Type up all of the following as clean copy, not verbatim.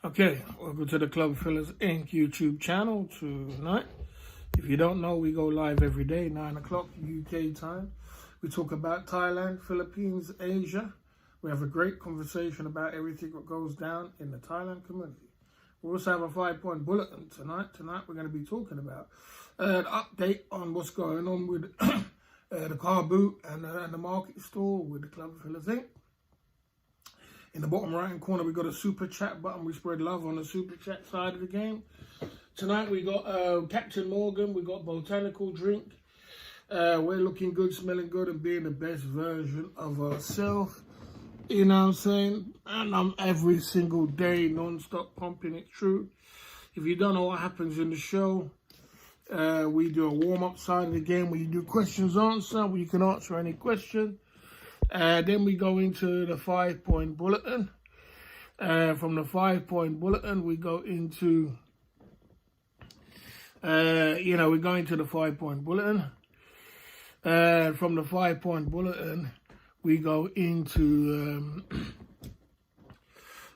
Okay, welcome to the Club Fillers Inc. YouTube channel tonight. If you don't know, we go live every day, 9 o'clock UK time. We talk about Thailand, Philippines, Asia. We have a great conversation about everything that goes down in the Thailand community. We also have a 5-point bulletin tonight. Tonight we're going to be talking about an update on what's going on with the car boot and the market store with the Club Fillers Inc. In the bottom right hand corner, we got a super chat button. We spread love on the super chat side of the game. Tonight we got Captain Morgan. We got Botanical Drink. We're looking good, smelling good, and being the best version of ourselves. You know what I'm saying? And I'm every single day non-stop pumping it through. If you don't know what happens in the show, we do a warm-up side of the game where you do questions answer, where you can answer any question. Then we go into the 5-point bulletin. From the 5-point bulletin, we go into, we go into the 5-point bulletin. From the 5-point bulletin, we go into,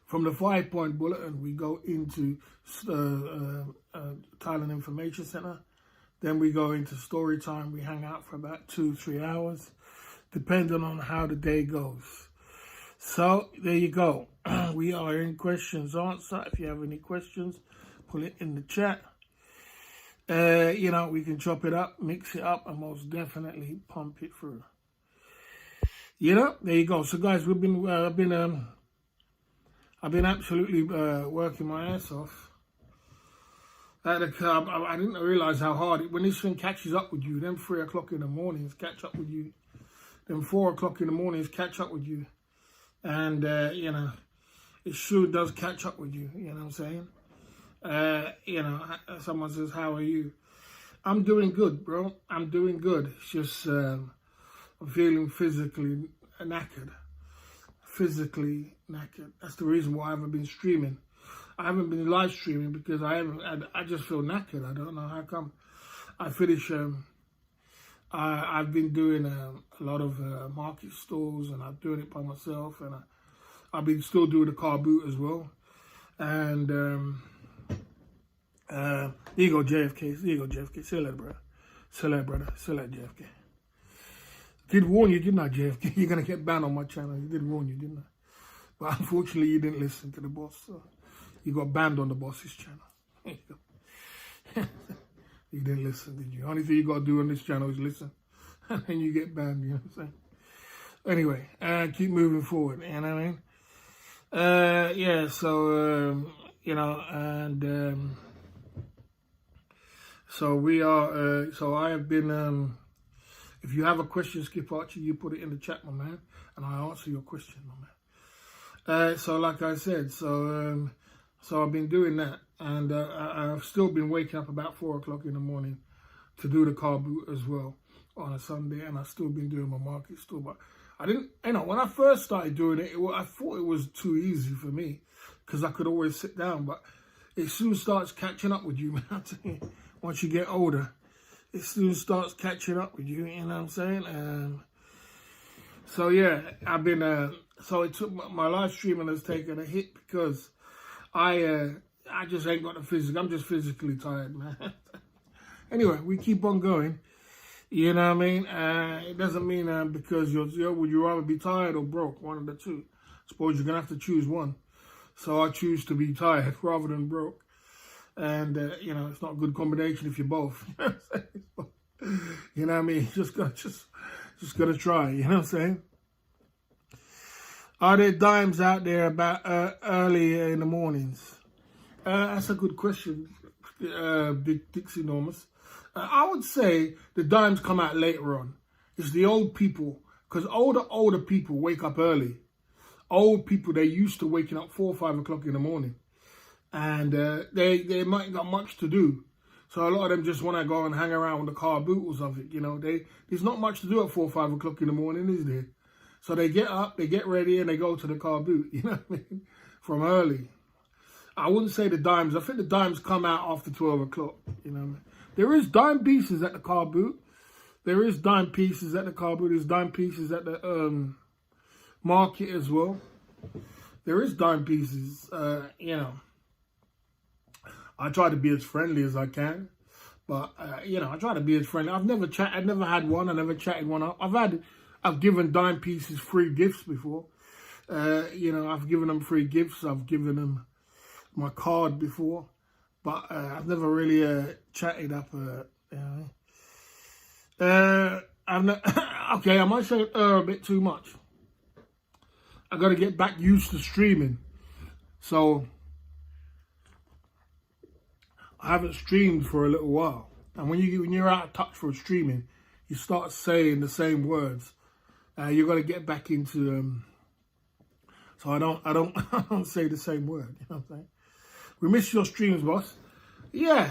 from the 5-point bulletin, we go into Thailand Information Center. Then we go into story time. We hang out for about 2-3 hours, depending on how the day goes. So there you go. We are in questions answer. If you have any questions, put it in the chat. We can chop it up, mix it up, and most definitely pump it through. There you go. So guys, I've been absolutely working my ass off at the club. I didn't realize how hard when this thing catches up with you. Then 3 o'clock in the mornings catch up with you. Then 4 o'clock in the mornings catch up with you. And, it sure does catch up with you. You know what I'm saying? Someone says, how are you? I'm doing good, bro. I'm doing good. It's just, I'm feeling physically knackered. Physically knackered. That's the reason why I haven't been streaming. I haven't been live streaming because I just feel knackered. I don't know how come. I finish, I've been doing a lot of market stores, and I'm doing it by myself, and I've been still doing the car boot as well. And there you go, JFK. There you go, JFK. See you later, brother. See you later, brother. See you later, JFK. Did warn you, didn't I, JFK? You're gonna get banned on my channel. You did warn you, didn't I? But unfortunately, you didn't listen to the boss, so you got banned on the boss's channel. You didn't listen, did you? Only thing you got to do on this channel is listen. And then you get banned, you know what I'm saying? Anyway, keep moving forward, you know what I mean? So we are, so I have been, if you have a question, Skip Archie, you put it in the chat, my man, and I answer your question, my man. So like I said, so I've been doing that, and I've still been waking up about 4 o'clock in the morning to do the car boot as well on a Sunday, and I've still been doing my market store. But I didn't, when I first started doing it, I thought it was too easy for me because I could always sit down, but it soon starts catching up with you, man. I tell you, once you get older, it soon starts catching up with you, you know what I'm saying? So yeah, I've been, so it took, my live streaming has taken a hit because I just ain't got the physical. I'm just physically tired, man. Anyway, we keep on going. You know what I mean? It doesn't mean because would you rather be tired or broke? One of the two. I suppose you're going to have to choose one. So I choose to be tired rather than broke. And, it's not a good combination if you're both. You know what I mean? Just gotta try. You know what I'm saying? Are there dimes out there about early in the mornings? That's a good question, Big Dixie Enormous. I would say the dimes come out later on. It's the old people, because older people wake up early. Old people, they're used to waking up 4 or 5 o'clock in the morning. And they might got much to do. So a lot of them just want to go and hang around with the car boot or something, There's not much to do at 4 or 5 o'clock in the morning, is there? So they get up, they get ready, and they go to the car boot, you know what I mean? From early. I wouldn't say the dimes. I think the dimes come out after 12 o'clock, you know what I mean? There is dime pieces at the car boot. There's dime pieces at the market as well. There is dime pieces, I try to be as friendly as I can. But, you know, I try to be as friendly. I've never had one. I never chatted one up. I've given dime pieces free gifts before. You know, I've given them free gifts. I've given them my card before. But I've never really chatted up, you know. Okay, I might say a bit too much. I got to get back used to streaming. So I haven't streamed for a little while. And when you're out of touch for streaming, you start saying the same words. You got to get back into so I don't say the same word. You know what I'm saying? We miss your streams, boss. Yeah,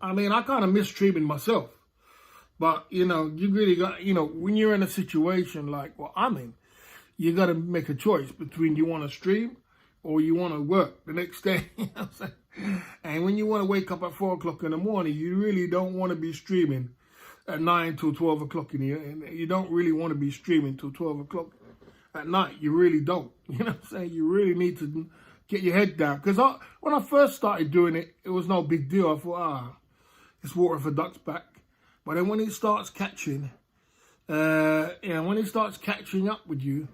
I mean, I kind of miss streaming myself. But, you know, you really got, you know, when you're in a situation like what I'm in, you got to make a choice between you want to stream or you want to work the next day. You know what I'm saying? And when you want to wake up at 4 o'clock in the morning, you really don't want to be streaming at 9 till 12 o'clock in the evening. You don't really want to be streaming till 12 o'clock at night. You really don't. You know what I'm saying? You really need to get your head down. Because when I first started doing it, it was no big deal. I thought, it's water for ducks back. But then when it starts catching, when it starts catching up with you,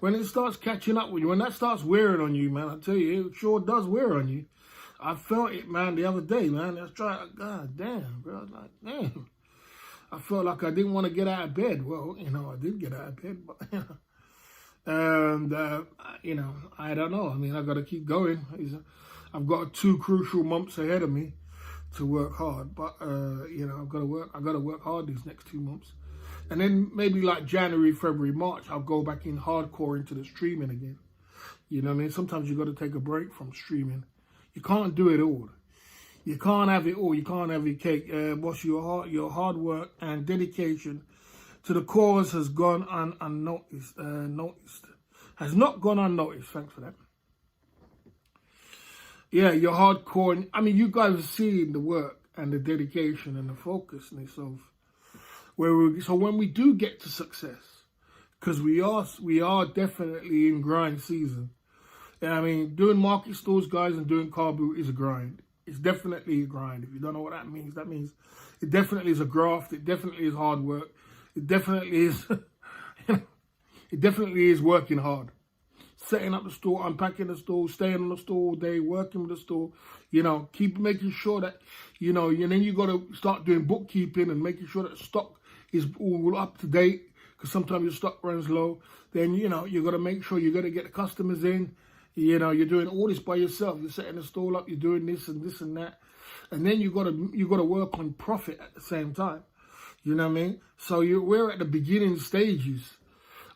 when that starts wearing on you, man, I tell you, it sure does wear on you. I felt it, man, the other day, man. I was trying, God damn, bro. I was like, damn. I felt like I didn't want to get out of bed. Well, you know, I did get out of bed, but, you know. And, you know, I don't know. I mean, I got to keep going. I've got 2 crucial months ahead of me to work hard. But, you know, I've got to work hard these next 2 months. And then maybe like January, February, March, I'll go back in hardcore into the streaming again. You know what I mean? Sometimes you got to take a break from streaming. You can't do it all. You can't have it all. You can't have your cake. Boss, your hard work and dedication to the cause has gone unnoticed. Has not gone unnoticed. Thanks for that. Yeah, your hardcore. I mean, you guys have seen the work and the dedication and the focusness of so when we do get to success, because we are definitely in grind season. I mean, doing market stores, guys, and doing car boot is a grind. It's definitely a grind. If you don't know what that means it definitely is a graft. It definitely is hard work. It definitely is, it definitely is working hard. Setting up the store, unpacking the store, staying on the store all day, working with the store, you know, keep making sure that, you know, and then you got to start doing bookkeeping and making sure that stock is all up to date, because sometimes your stock runs low. Then, you know, you got to make sure you got to get the customers in. You know, you're doing all this by yourself. You're setting the store up. You're doing this and this and that, and then you got to work on profit at the same time. You know what I mean? So we're at the beginning stages.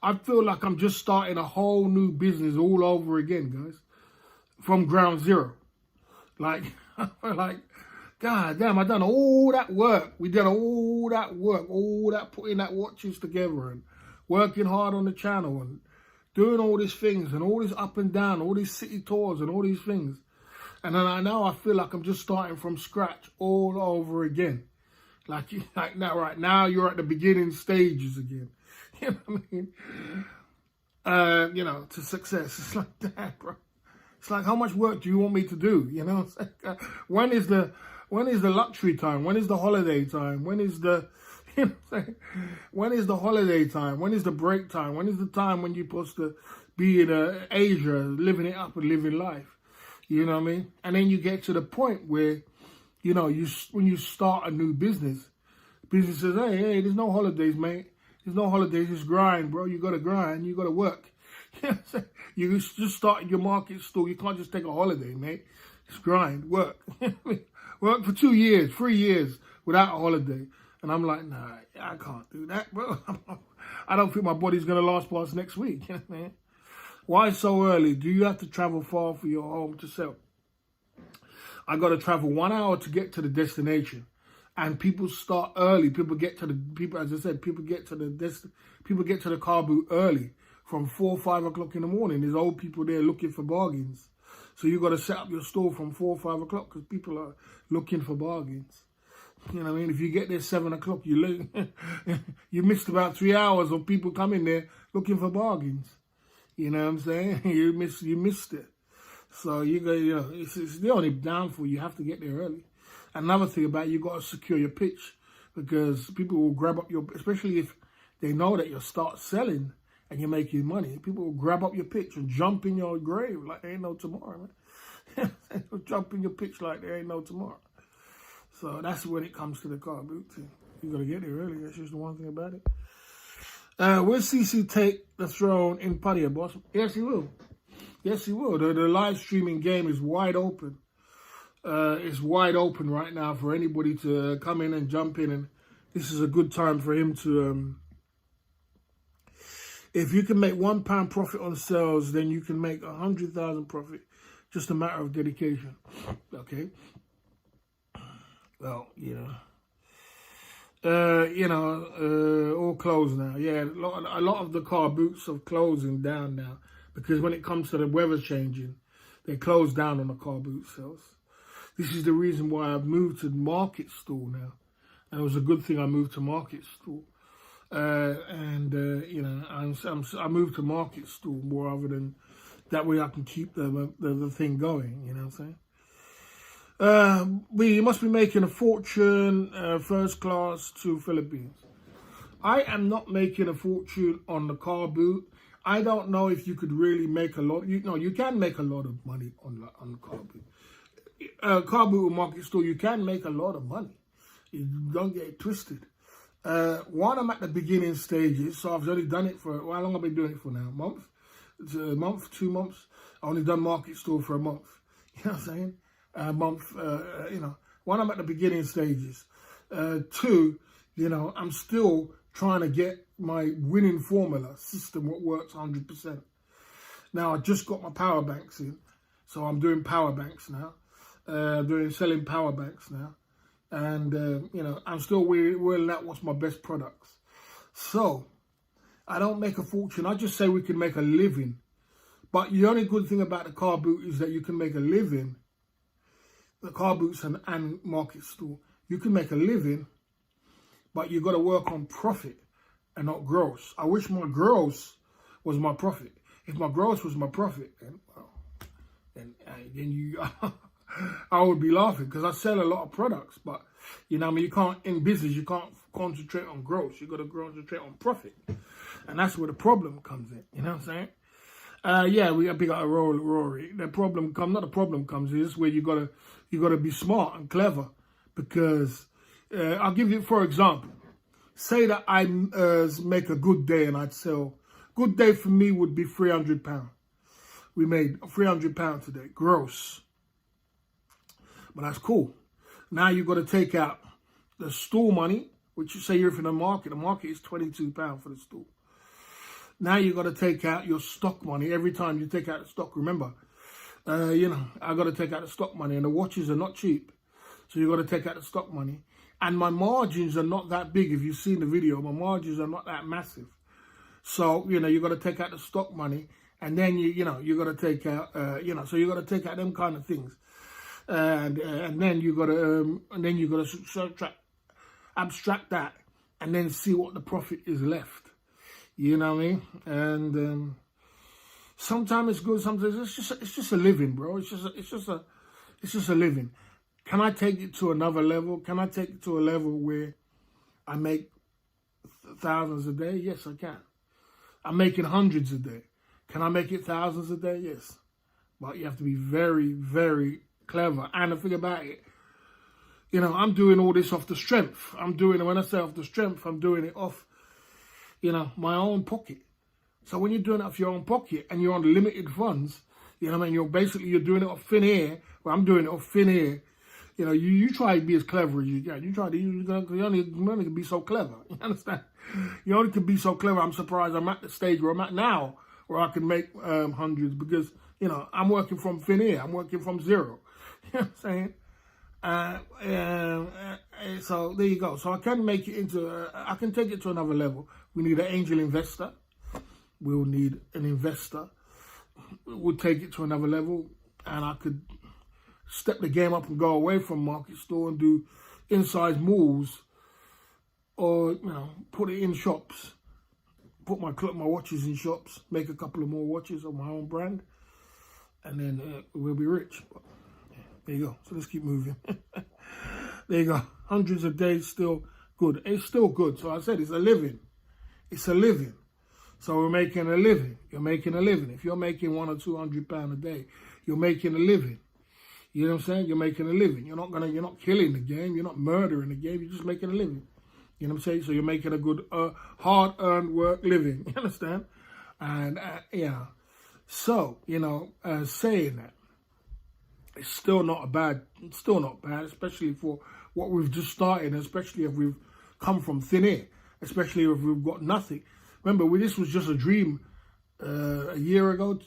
I feel like I'm just starting a whole new business all over again, guys, from ground zero. Like, God damn, I done all that work. We did all that work, all that putting that watches together and working hard on the channel and doing all these things and all this up and down, all these city tours and all these things. And then I feel like I'm just starting from scratch all over again. Like now, right now, you're at the beginning stages again. You know what I mean? You know, to success. It's like that, bro. It's like, how much work do you want me to do? You know, it's like, when is the luxury time? When is the holiday time? When is the, you know what I'm saying? When is the holiday time? When is the break time? When is the time when you're supposed to be in Asia, living it up and living life? You know what I mean? And then you get to the point where, you know, when you start a new business says, hey, there's no holidays, mate. There's no holidays. It's grind, bro. You got to grind. You got to work. You just started your market store. You can't just take a holiday, mate. It's grind, work. Work for 2 years, 3 years without a holiday. And I'm like, nah, I can't do that, bro. I don't think my body's going to last past next week. Man. Why so early? Do you have to travel far for your home to sell? I got to travel 1 hour to get to the destination. And people start early. People get to the car boot early from 4 or 5 o'clock in the morning. There's old people there looking for bargains. So you got to set up your store from 4 or 5 o'clock because people are looking for bargains. You know what I mean? If you get there 7 o'clock, you missed about 3 hours of people coming there looking for bargains. You know what I'm saying? You missed it. So you go, you know, it's the only downfall. You have to get there early. Another thing about it, you got to secure your pitch, because people will grab up your, especially if they know that you'll start selling and you're making money. People will grab up your pitch and jump in your grave like there ain't no tomorrow, man. They'll jump in your pitch like there ain't no tomorrow. So that's when it comes to the car boot thing. You got to get there early. That's just the one thing about it. Will CC take the throne in Paddy, boss? Yes, he will. Yes, he will. The live streaming game is wide open. It's wide open right now for anybody to come in and jump in. And this is a good time for him to... if you can make £1 profit on sales, then you can make 100,000 profit. Just a matter of dedication. Okay? Well, all closed now. Yeah, a lot of the car boots are closing down now, because when it comes to the weather changing, they close down on the car boot sales. This is the reason why I've moved to Market Stall now. And it was a good thing I moved to Market Stall. I moved to Market Stall more rather than that way I can keep the thing going, you know what I'm saying? You must be making a fortune first class to Philippines. I am not making a fortune on the car boot. I don't know if you could really make a lot. You can make a lot of money on the car boot. Car boot or Market Store, you can make a lot of money. You don't get it twisted. One, I'm at the beginning stages, so I've only done it for, how long have I been doing it for now? It's a month, 2 months. I only done Market Store for a month. You know what I'm saying? A month, one, I'm at the beginning stages. Two, I'm still trying to get my winning formula system, what works 100%. Now, I just got my power banks in, so I'm doing power banks now. Selling power banks now. And, I'm still wheeling out what's my best products. So, I don't make a fortune. I just say we can make a living. But the only good thing about the car boot is that you can make a living. The car boots and Market Store. You can make a living, but you got to work on profit and not gross. I wish my gross was my profit. If my gross was my profit, then I would be laughing, because I sell a lot of products. But you can't, in business, you can't concentrate on gross. You got to concentrate on profit, and that's where the problem comes in. You know what I'm saying? We got big out of Rory. The problem comes is where you gotta be smart and clever, because I'll give you, for example, say that I make a good day and I'd sell. Good day for me would be £300. We made £300 today, gross. But that's cool. Now you've got to take out the store money, which you say you're from the market. The market is £22 for the store. Now you've got to take out your stock money. Every time you take out the stock, remember, I got to take out the stock money, and the watches are not cheap. So you've got to take out the stock money. And my margins are not that big. If you've seen the video, my margins are not that massive. So, you've got to take out the stock money, and then you got to take out, so you got to take out them kind of things. And then you got to abstract that, and then see what the profit is left. You know what I mean? And sometimes it's good, sometimes it's just a living, bro. It's just a living. Can I take it to another level? Can I take it to a level where I make thousands a day? Yes, I can. I'm making hundreds a day. Can I make it thousands a day? Yes. But you have to be very, very clever. And the thing about it, I'm doing all this off the strength. When I say off the strength, I'm doing it off, my own pocket. So when you're doing it off your own pocket and you're on limited funds, you're doing it off thin air. Well, I'm doing it off thin air. You try to be as clever as you can. You only can be so clever. You understand? You only can be so clever. I'm surprised I'm at the stage where I'm at now, where I can make hundreds, because, I'm working from thin air. I'm working from zero. You know what I'm saying? So there you go. So I can make it I can take it to another level. We need an angel investor. We'll need an investor. We'll take it to another level, and I could step the game up and go away from Market Store and do inside malls, or put it in shops. Put my watches in shops. Make a couple of more watches of my own brand. and then we'll be rich. But, yeah, there you go. So let's keep moving. There you go. Hundreds a day, still good. It's still good. So I said it's a living. It's a living. So we're making a living. You're making a living. If you're making £100 or £200 a day, you're making a living. You know what I'm saying? You're making a living. You're not killing the game. You're not murdering the game. You're just making a living. You know what I'm saying? So you're making a good, hard-earned work living. You understand? And, so, saying that, it's still not bad, especially for what we've just started, especially if we've come from thin air, especially if we've got nothing. Remember, this was just a dream a year ago.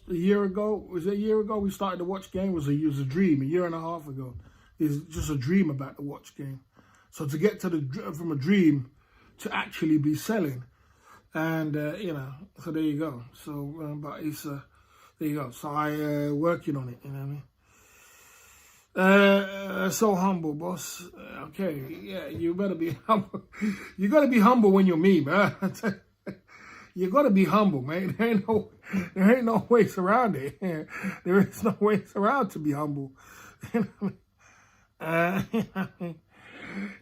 Was it a year ago we started the watch game? It was a dream, a year and a half ago. It's just a dream about the watch game. So to get from a dream to actually be selling, and, so there you go. So, but it's, there you go. So I working on it, you know what I mean? So humble, boss. Okay, yeah, you better be humble. You gotta be humble when you're me, man. You gotta be humble, man. There ain't no ways around it. There is no ways around to be humble.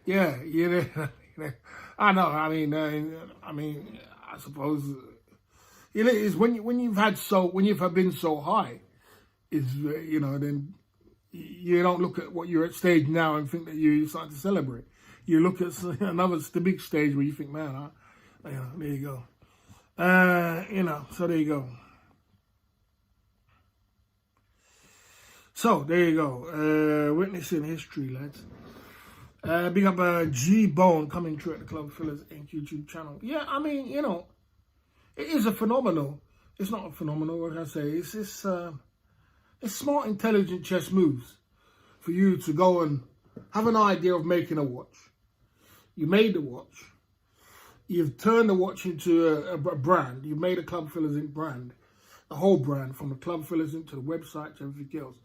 Yeah, I know. I mean, I suppose it is when you've been so high, is then. You don't look at what you're at stage now and think that you're starting to celebrate. You look at the big stage where you think, man, there you go. So there you go. So there you go. Witnessing history, lads. Big up G-Bone coming through at the Club Fillers Inc. YouTube channel. Yeah, I mean, it is a phenomenal. It's not a phenomenal, what can I say? It's this... It's smart, intelligent chess moves for you to go and have an idea of making a watch. You made the watch. You've turned the watch into a brand. You've made a Club Fillers Inc. brand. The whole brand, from the Club Fillers Inc. to the website to everything else.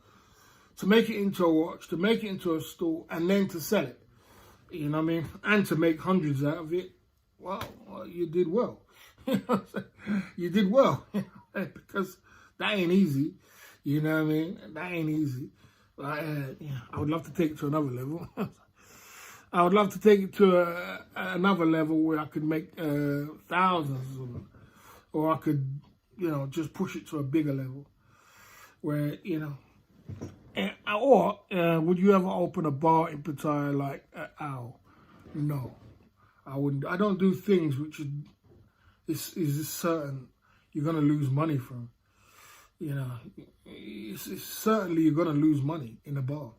To make it into a watch, to make it into a store, and then to sell it. You know what I mean? And to make hundreds out of it. Well, you did well. You did well. Because that ain't easy. You know what I mean? That ain't easy. I would love to take it to another level. I would love to take it to another level where I could make thousands of them. Or I could, just push it to a bigger level. Where, or would you ever open a bar in Pattaya like Owl? No, I wouldn't. I don't do things which is certain you're going to lose money from. It's certainly you're going to lose money in a bar.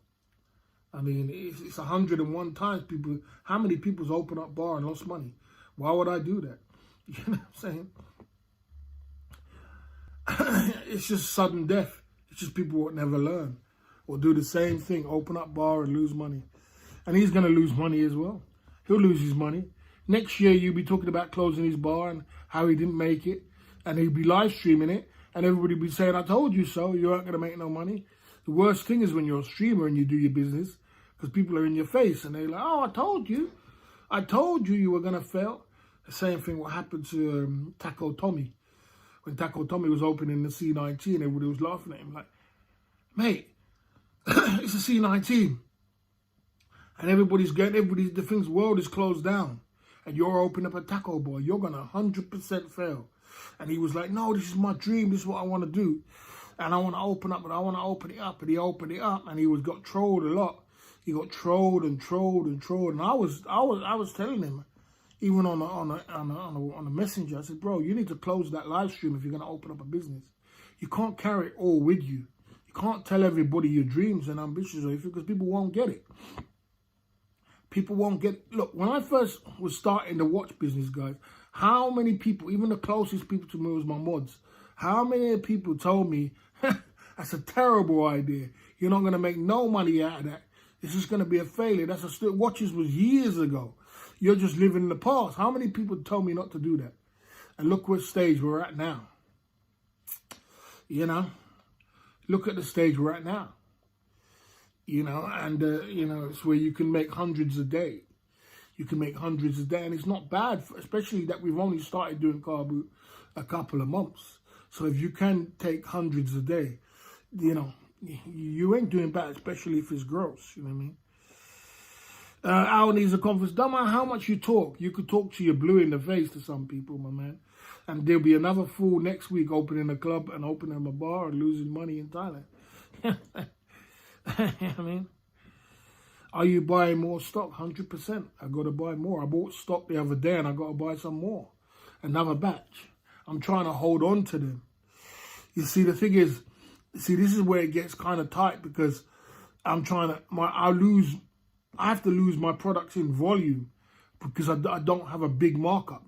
I mean, it's 101 times people. How many people's open up bar and lost money? Why would I do that? You know what I'm saying? It's just sudden death. It's just people would never learn or do the same thing, open up bar and lose money. And he's going to lose money as well. He'll lose his money. Next year, you'll be talking about closing his bar and how he didn't make it. And he'll be live streaming it. And everybody be saying, I told you so, you aren't going to make no money. The worst thing is when you're a streamer and you do your business, because people are in your face and they're like, oh, I told you you were going to fail. The same thing what happened to Taco Tommy. When Taco Tommy was opening the C19, everybody was laughing at him like, mate, it's a C19. And the world is closed down. And you're opening up a taco bar, you're going to 100% fail. And he was like, no, this is my dream. This is what I want to do. And I want to open up, but I want to open it up. And he opened it up and he got trolled a lot. He got trolled and trolled and trolled. And I was telling him, even on a messenger, I said, bro, you need to close that live stream if you're going to open up a business. You can't carry it all with you. You can't tell everybody your dreams and ambitions because people won't get it. People won't get it. Look, when I first was starting the watch business, guys, how many people, even the closest people to me was my mods, how many people told me, that's a terrible idea. You're not going to make no money out of that. It's just going to be a failure. Watches was years ago. You're just living in the past. How many people told me not to do that? And look what stage we're at now. Look at the stage we're at now. And it's where you can make hundreds a day. You can make hundreds a day, and it's not bad, especially that we've only started doing car boot a couple of months. So if you can take hundreds a day, you know, you ain't doing bad, especially if it's gross. You know what I mean? Al needs a conference. Don't matter how much you talk. You could talk to your blue in the face to some people, my man. And there'll be another fool next week opening a club and opening a bar and losing money in Thailand. I mean, are you buying more stock? 100%. I got to buy more. I bought stock the other day and I got to buy some more. Another batch. I'm trying to hold on to them. You see, the thing is, this is where it gets kind of tight because I'm trying to, I have to lose my products in volume because I don't have a big markup.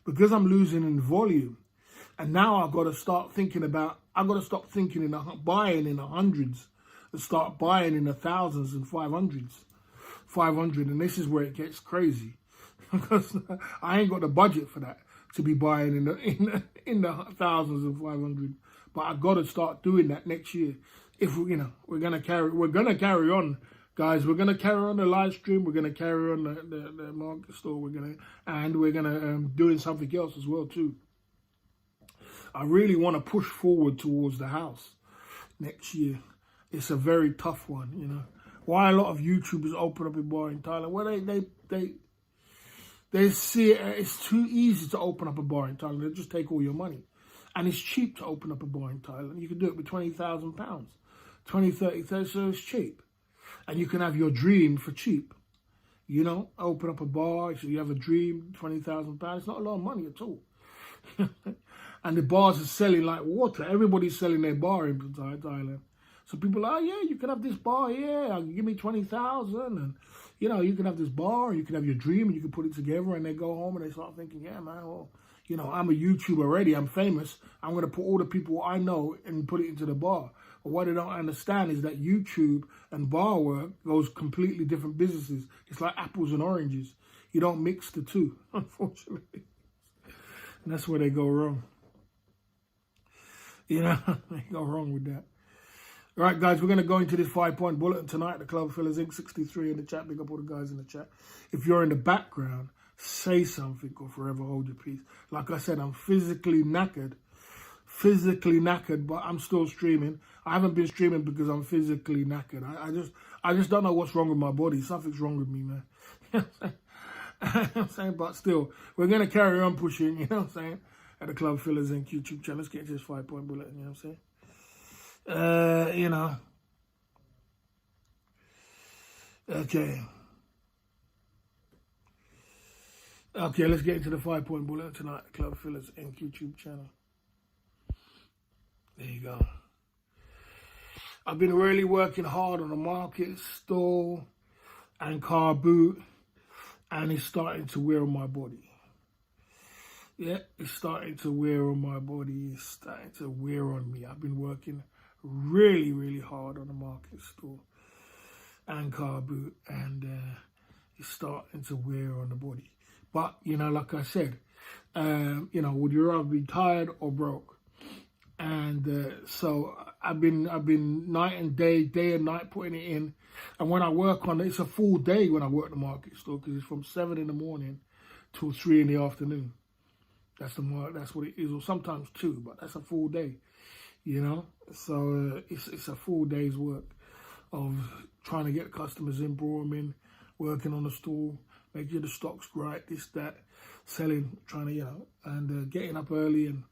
Because I'm losing in volume. And now I've got to start thinking about, I've got to stop thinking buying in the hundreds and start buying in the thousands and 500s. 500, and this is where it gets crazy. Because I ain't got the budget for that, to be buying in the thousands and 500. But I got to start doing that next year. If we're gonna carry on, guys. We're gonna carry on the live stream. We're gonna carry on the market store. We're gonna doing something else as well too. I really want to push forward towards the house next year. It's a very tough one, you know. Why a lot of YouTubers open up a bar in Thailand? Well, they see it's too easy to open up a bar in Thailand. They just take all your money. And it's cheap to open up a bar in Thailand. You can do it with £20,000, 20, 30, so it's cheap. And you can have your dream for cheap. You know, open up a bar, so you have a dream, £20,000. It's not a lot of money at all. And the bars are selling like water. Everybody's selling their bar in Thailand. So people are, yeah, you can have this bar, yeah, give me 20,000, and you know, you can have this bar, you can have your dream, and you can put it together, and they go home and they start thinking, yeah, man, well, you know, I'm a YouTuber already, I'm famous, I'm gonna put all the people I know and put it into the bar. But what they don't understand is that YouTube and bar work goes completely different businesses. It's like apples and oranges. You don't mix the two, unfortunately. And that's where they go wrong. You know, they go wrong with that. All right, guys, we're going to go into this 5-point bulletin tonight. The Club Fillers Inc. 63 in the chat. Big up all the guys in the chat. If you're in the background, say something or forever hold your peace. Like I said, I'm physically knackered, but I'm still streaming. I haven't been streaming because I'm physically knackered. I just don't know what's wrong with my body. Something's wrong with me, man. You know what I'm saying? But still, we're going to carry on pushing, you know what I'm saying, at the Club Fillers Inc. YouTube channel. Let's get into this 5-point bulletin, you know what I'm saying? You know. Okay, let's get into the 5-point bulletin tonight. Club Fillers Inc. YouTube channel. There you go. I've been really working hard on the market, store, and car boot, and it's starting to wear on my body. Yeah, it's starting to wear on my body. It's starting to wear on me. I've been working really, really hard on the market store and car boot, and it's starting to wear on the body. But, you know, like I said, you know, would you rather be tired or broke? And so I've been night and day and night putting it in. And when I work on it, it's a full day when I work the market store, because it's from 7 in the morning till 3 in the afternoon. That's what it is, or sometimes 2, but that's a full day, you know. So it's a full day's work of trying to get customers in, brought them in, working on the store, making the stocks right, this, that, selling, trying to, you know, and getting up early and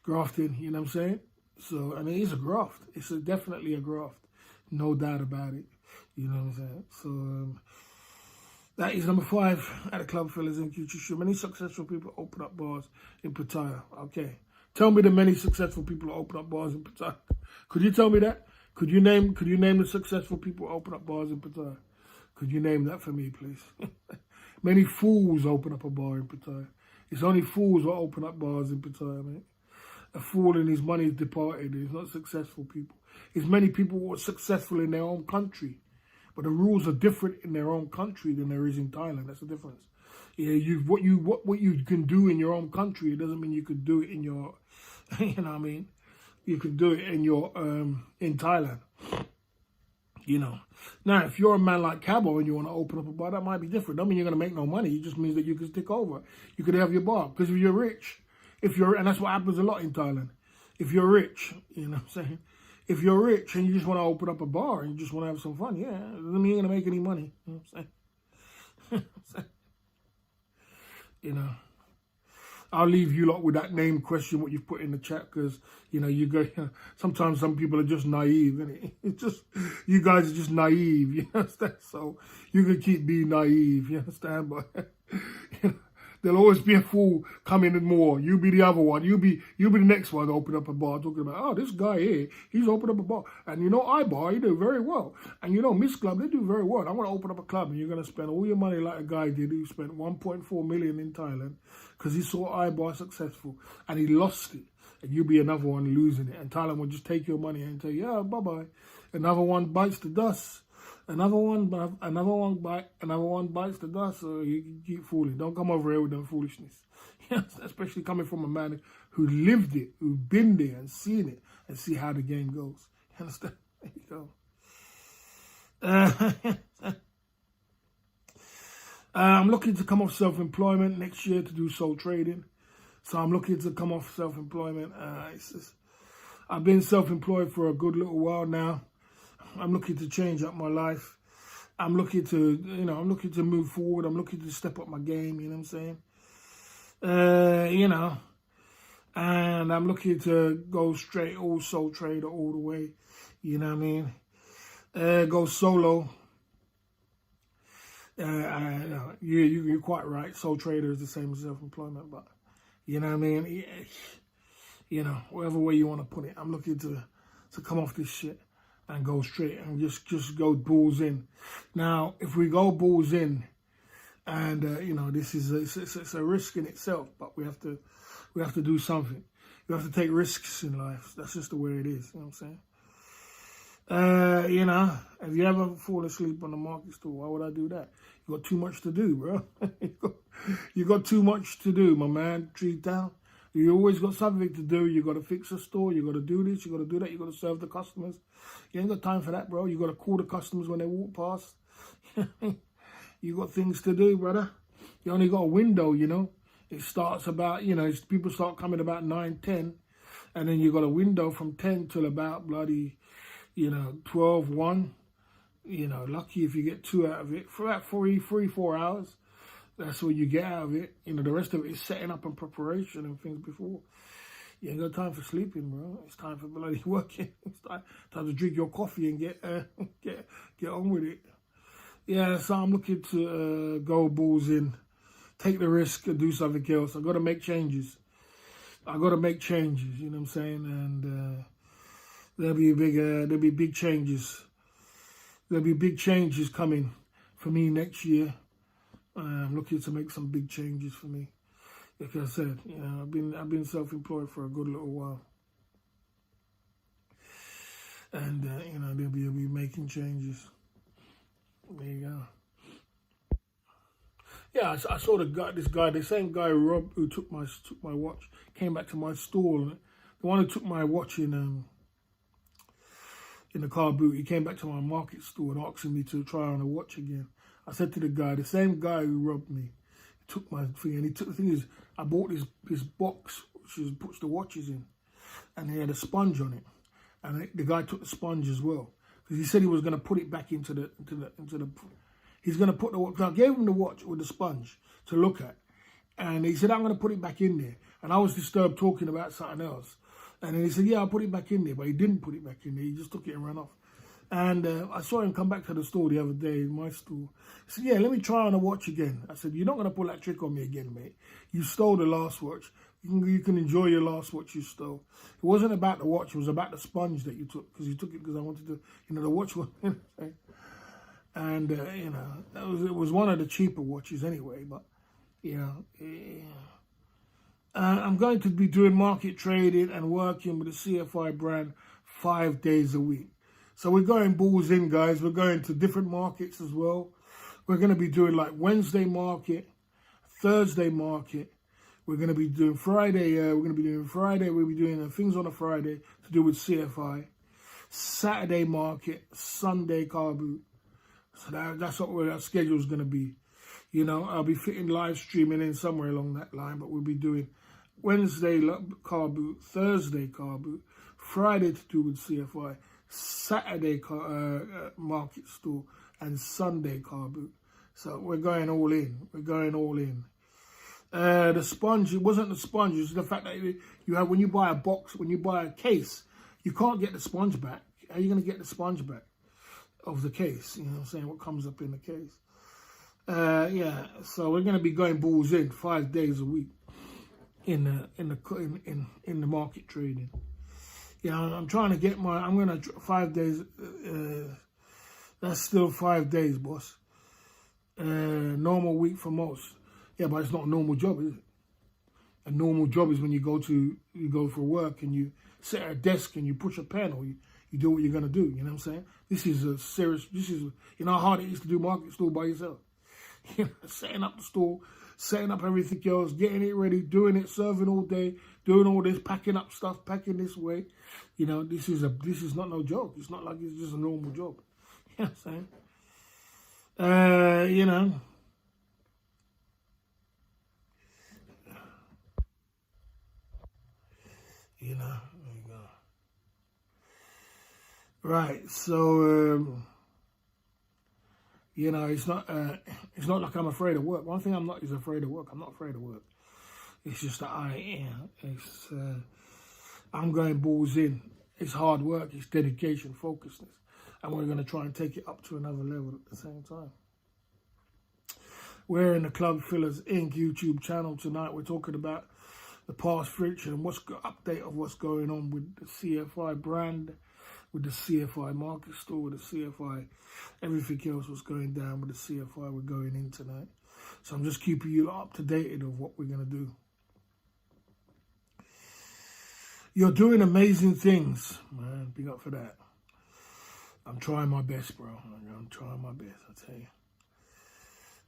grafting, you know what I'm saying? So, and it is a graft. It's definitely a graft, no doubt about it, you know what I'm saying? So, that is number 5 at the Club Fillers Inc. YouTube show. Many successful people open up bars in Pattaya. Okay. Tell me the many successful people who open up bars in Pattaya. Could you tell me that? Could you name the successful people who open up bars in Pattaya? Could you name that for me, please? Many fools open up a bar in Pattaya. It's only fools who open up bars in Pattaya, mate. A fool and his money is departed. It's not successful people. It's many people who are successful in their own country. But the rules are different in their own country than there is in Thailand. That's the difference. Yeah, what you can do in your own country, it doesn't mean you could do it in your, you know what I mean? You could do it in your in Thailand. You know. Now, if you're a man like Cabo and you want to open up a bar, that might be different. Don't mean you're going to make no money. It just means that you can stick over. You could have your bar. Because if you're rich, and that's what happens a lot in Thailand. If you're rich, you know what I'm saying? if you're rich and you just want to open up a bar and you just want to have some fun, yeah, it doesn't mean you're going to make any money. You know what I'm saying? You know, I'll leave you lot with that name question, what you've put in the chat, because, you know, sometimes some people are just naive, innit? It's just, you guys are just naive, you understand? So you can keep being naive, you understand? But, you know, there'll always be a fool coming in more. You be the other one. You be the next one to open up a bar, talking about, oh, this guy here, he's opened up a bar. And you know, iBar, you do very well. And you know, Miss Club, they do very well. And I want to open up a club, and you're going to spend all your money like a guy did who spent 1.4 million in Thailand because he saw iBar successful and he lost it. And you be another one losing it. And Thailand will just take your money and tell you, yeah, bye-bye. Another one bites the dust. Another one bites the dust, so you can keep fooling. Don't come over here with them foolishness. Especially coming from a man who lived it, who's been there and seen it, and see how the game goes. You understand? There you go. I'm looking to come off self-employment next year to do sole trading. So I'm looking to come off self-employment. I've been self-employed for a good little while now. I'm looking to change up my life. I'm looking to, I'm looking to move forward. I'm looking to step up my game, you know what I'm saying? And I'm looking to go straight, all sole trader all the way, you know what I mean? Go solo. You're quite right. Sole trader is the same as self-employment, but, you know what I mean? Whatever way you want to put it, I'm looking to come off this shit and go straight and just go balls in. Now, if we go balls in, and this is it's a risk in itself, but we have to do something. You have to take risks in life. That's just the way it is. You know what I'm saying? Have you ever fallen asleep on the market stall? Why would I do that? You got too much to do, bro. You got too much to do, my man. Treat down. You always got something to do. You got to fix a store. You got to do this. You got to do that. You got to serve the customers. You ain't got time for that, bro. You got to call the customers when they walk past. You got things to do, brother. You only got a window, It starts about, people start coming about 9, 10. And then you got a window from 10 till about bloody, 12, 1. Lucky if you get 2 out of it. For about 4 hours. That's what you get out of it. The rest of it is setting up and preparation and things before. You ain't got time for sleeping, bro. It's time for bloody working. It's time to drink your coffee and get on with it. Yeah, so I'm looking to go balls in, take the risk and do something else. I got to make changes. You know what I'm saying? And there'll be big changes. There'll be big changes coming for me next year. I'm looking to make some big changes for me. Like I said, I've been self-employed for a good little while, and they'll be making changes. There you go. Yeah, I saw the same guy who took my watch, came back to my stall. The one who took my watch in the car boot, he came back to my market store and asking me to try on a watch again. I said to the guy, the same guy who robbed me, he took my thing, and the thing is, I bought this box which puts the watches in, and he had a sponge on it, and the guy took the sponge as well, because he said he was going to put it back into the. He's going to put the watch. I gave him the watch with the sponge to look at, and he said, I'm going to put it back in there, and I was disturbed talking about something else, and then he said, yeah, I'll put it back in there, but he didn't put it back in there. He just took it and ran off. And I saw him come back to the store the other day, my store. He said, yeah, let me try on a watch again. I said, you're not going to pull that trick on me again, mate. You stole the last watch. You can enjoy your last watch you stole. It wasn't about the watch. It was about the sponge that you took. Because you took it because I wanted to, the watch was, and, it was one of the cheaper watches anyway. But, I'm going to be doing market trading and working with the CFI brand 5 days a week. So we're going balls in, guys. We're going to different markets as well. We're going to be doing like Wednesday market, Thursday market. We're going to be doing Friday. We'll be doing things on a Friday to do with CFI. Saturday market, Sunday car boot. So that's what our schedule is going to be. I'll be fitting live streaming in somewhere along that line, but we'll be doing Wednesday car boot, Thursday car boot, Friday to do with CFI, Saturday market store, and Sunday car boot. So we're going all in. We're going all in. The sponge, it wasn't the sponge, it's the fact that you have, when you buy a box, when you buy a case, you can't get the sponge back. How are you going to get the sponge back of the case? You know what I'm saying? What comes up in the case. Yeah, so we're going to be going balls in 5 days a week in the market trading. You know, I'm trying to get I'm going to 5 days. That's still 5 days, boss. Normal week for most. Yeah, but it's not a normal job, is it? A normal job is when you go for work and you sit at a desk and you push a pen, or you do what you're going to do. You know what I'm saying? This is a serious, you know how hard it is to do market store by yourself. You know, setting up the store, setting up everything else, getting it ready, doing it, serving all day, doing all this, packing up stuff, packing this way. You know, this is not no joke. It's not like it's just a normal job. You know what I'm saying? You know. You know, there you go. Right, so you know, it's not like I'm afraid of work. One thing I'm not is afraid of work. I'm not afraid of work. It's just that I am. I'm going balls in. It's hard work. It's dedication, focusedness, and we're going to try and take it up to another level at the same time. We're in the Club Fillers Inc. YouTube channel tonight. We're talking about the past, future, and what's the update of what's going on with the CFI brand, with the CFI market store, with the CFI, everything else was going down with the CFI. We're going in tonight. So I'm just keeping you up to date of what we're going to do. You're doing amazing things, man. Big up for that. I'm trying my best, bro. I'm trying my best, I tell you.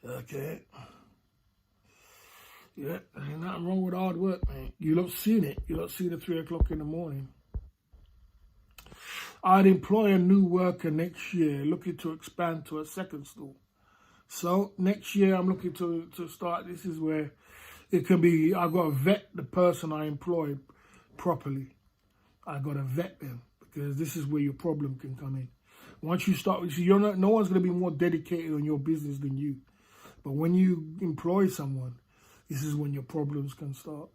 Okay. Yeah, ain't nothing wrong with hard work, man. You don't see it. You don't see the 3 o'clock in the morning. I'd employ a new worker next year, looking to expand to a second store. So next year, I'm looking to start. This is where it can be. I've got to vet the person I employ properly. I've got to vet them, because this is where your problem can come in. Once you start, you see, no one's going to be more dedicated on your business than you. But when you employ someone, this is when your problems can start.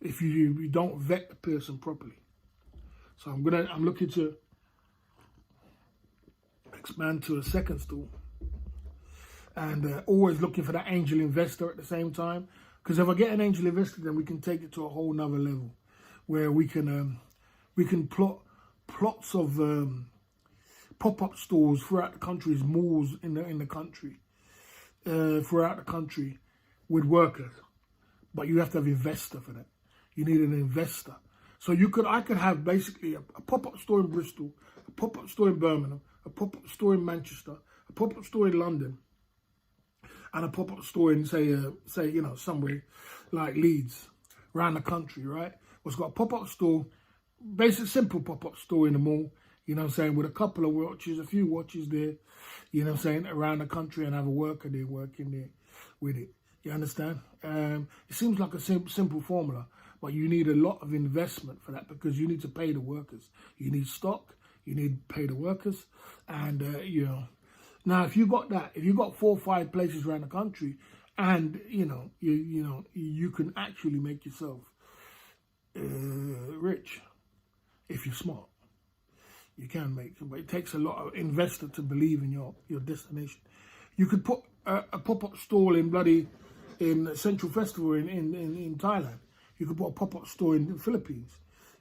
If you don't vet the person properly. So I'm looking to expand to a second store, and always looking for that angel investor at the same time. Because if I get an angel investor, then we can take it to a whole nother level, where we can plot plots of pop-up stores throughout the country, malls in the country, throughout the country, with workers. But you have to have an investor for that. You need an investor. So I could have basically a pop-up store in Bristol, a pop-up store in Birmingham, a pop-up store in Manchester, a pop-up store in London, and a pop-up store in say you know, somewhere like Leeds, around the country, right? It's got a pop-up store, basic simple pop-up store in the mall, you know what I'm saying, with a couple of watches, a few watches there, you know what I'm saying, around the country, and have a worker there working there with it. You understand? It seems like a simple formula, but you need a lot of investment for that, because you need to pay the workers. You need stock, you need to pay the workers, and you know. Now, if you got 4 or 5 places around the country, and you can actually make yourself rich if you're smart. You can make it, but it takes a lot of investor to believe in your destination. You could put a pop-up store in Central Festival in Thailand. You could put a pop-up store in the Philippines.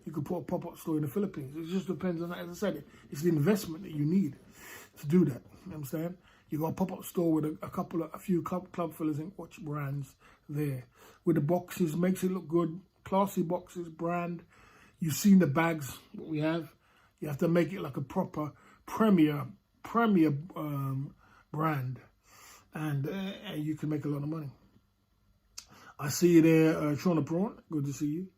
You could put a pop-up store in the Philippines. It just depends on that. As I said, it's the investment that you need to do that. You understand? You got a pop-up store with a few Club Fillers and watch brands there. With the boxes, makes it look good. Classy boxes, brand. You've seen the bags, what we have. You have to make it like a proper premier brand. And you can make a lot of money. I see you there, Shauna Prawn. Good to see you.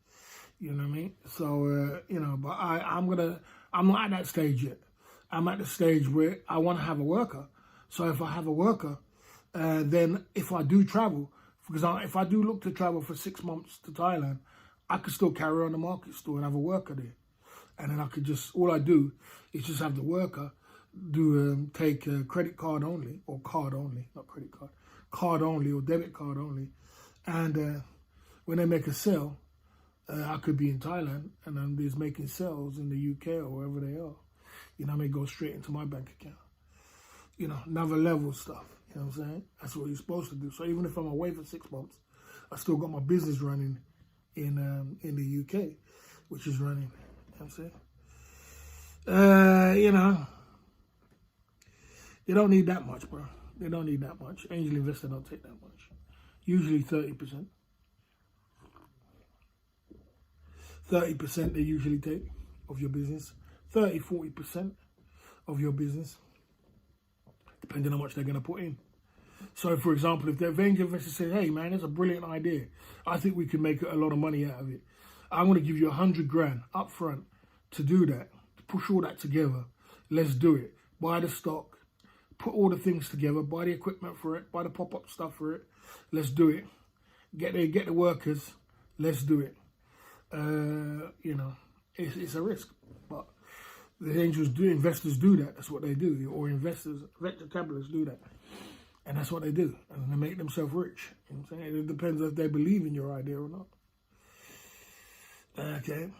You know what I mean? So, but I'm not at that stage yet. I'm at the stage where I want to have a worker. So if I have a worker, then if I do travel, because if I do look to travel for 6 months to Thailand, I could still carry on the market store and have a worker there. and then I could just, all I do is just have the worker do take credit card only, or card only, not credit card, card only or debit card only. And when they make a sale, I could be in Thailand and I'm just making sales in the UK or wherever they are. You know, I may go straight into my bank account. You know, another level stuff. You know what I'm saying? That's what you're supposed to do. So even if I'm away for 6 months, I still got my business running in the UK, which is running. You know what I'm saying? You know, they don't need that much, bro. They don't need that much. Angel investor don't take that much. Usually 30%. 30% they usually take of your business. 30, 40% of your business, depending on how much they're going to put in. So, for example, if the angel investor says, hey, man, that's a brilliant idea. I think we can make a lot of money out of it. I'm going to give you 100 grand up front to do that, to push all that together. Let's do it. Buy the stock, put all the things together, buy the equipment for it, buy the pop-up stuff for it. Let's do it. Get the workers. Let's do it. You know, it's a risk, but the investors do that. That's what they do, or investors, venture capitalists do that, and that's what they do, and they make themselves rich. You know what I'm saying? It depends if they believe in your idea or not. Okay.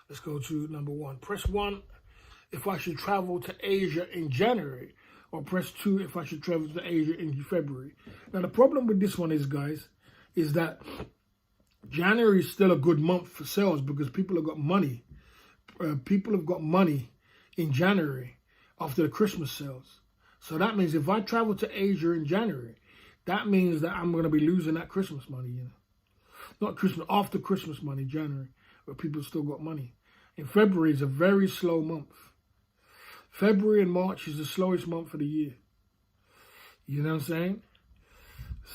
Let's go to number 1. Press 1 if I should travel to Asia in January, or press 2 if I should travel to Asia in February. Now, the problem with this one is, guys, is that January is still a good month for sales because people have got money. People have got money in January after the Christmas sales. So that means if I travel to Asia in January, that means that I'm going to be losing that Christmas money, you know. Not Christmas, after Christmas money, January, where people still got money. In February is a very slow month. February and March is the slowest month of the year. You know what I'm saying?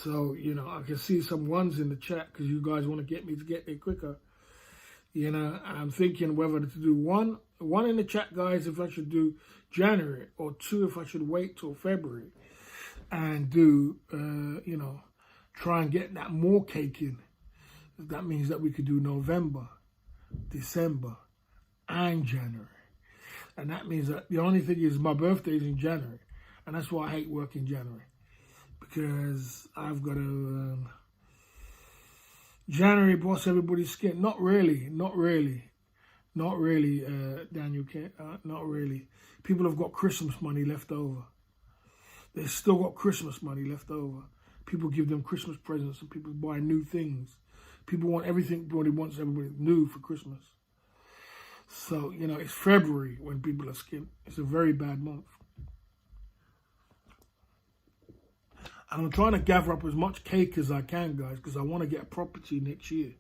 So, you know, I can see some ones in the chat because you guys want to get me to get there quicker. You know, I'm thinking whether to do one in the chat, guys, if I should do January, or 2 if I should wait till February and do, you know, try and get that more cake in. That means that we could do November, December, and January. And that means that the only thing is my birthday is in January. And that's why I hate working January. Because I've got to... January boss everybody's skin. Not really, Daniel. Not really. People have got Christmas money left over. They've still got Christmas money left over. People give them Christmas presents and people buy new things. People want everything, everybody wants everybody new for Christmas. So, you know, it's February when people are skint. It's a very bad month. And I'm trying to gather up as much cake as I can, guys, because I want to get a property next year.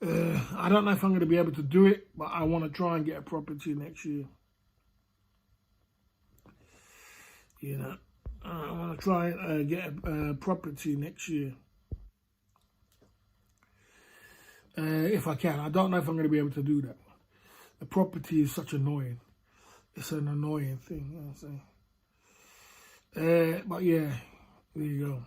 I don't know if I'm going to be able to do it, but I want to try and get a property next year. You know, I want to try and get a property next year. If I can. I don't know if I'm going to be able to do that. The property is such annoying. It's an annoying thing, you know what I'm saying? But yeah, there you go.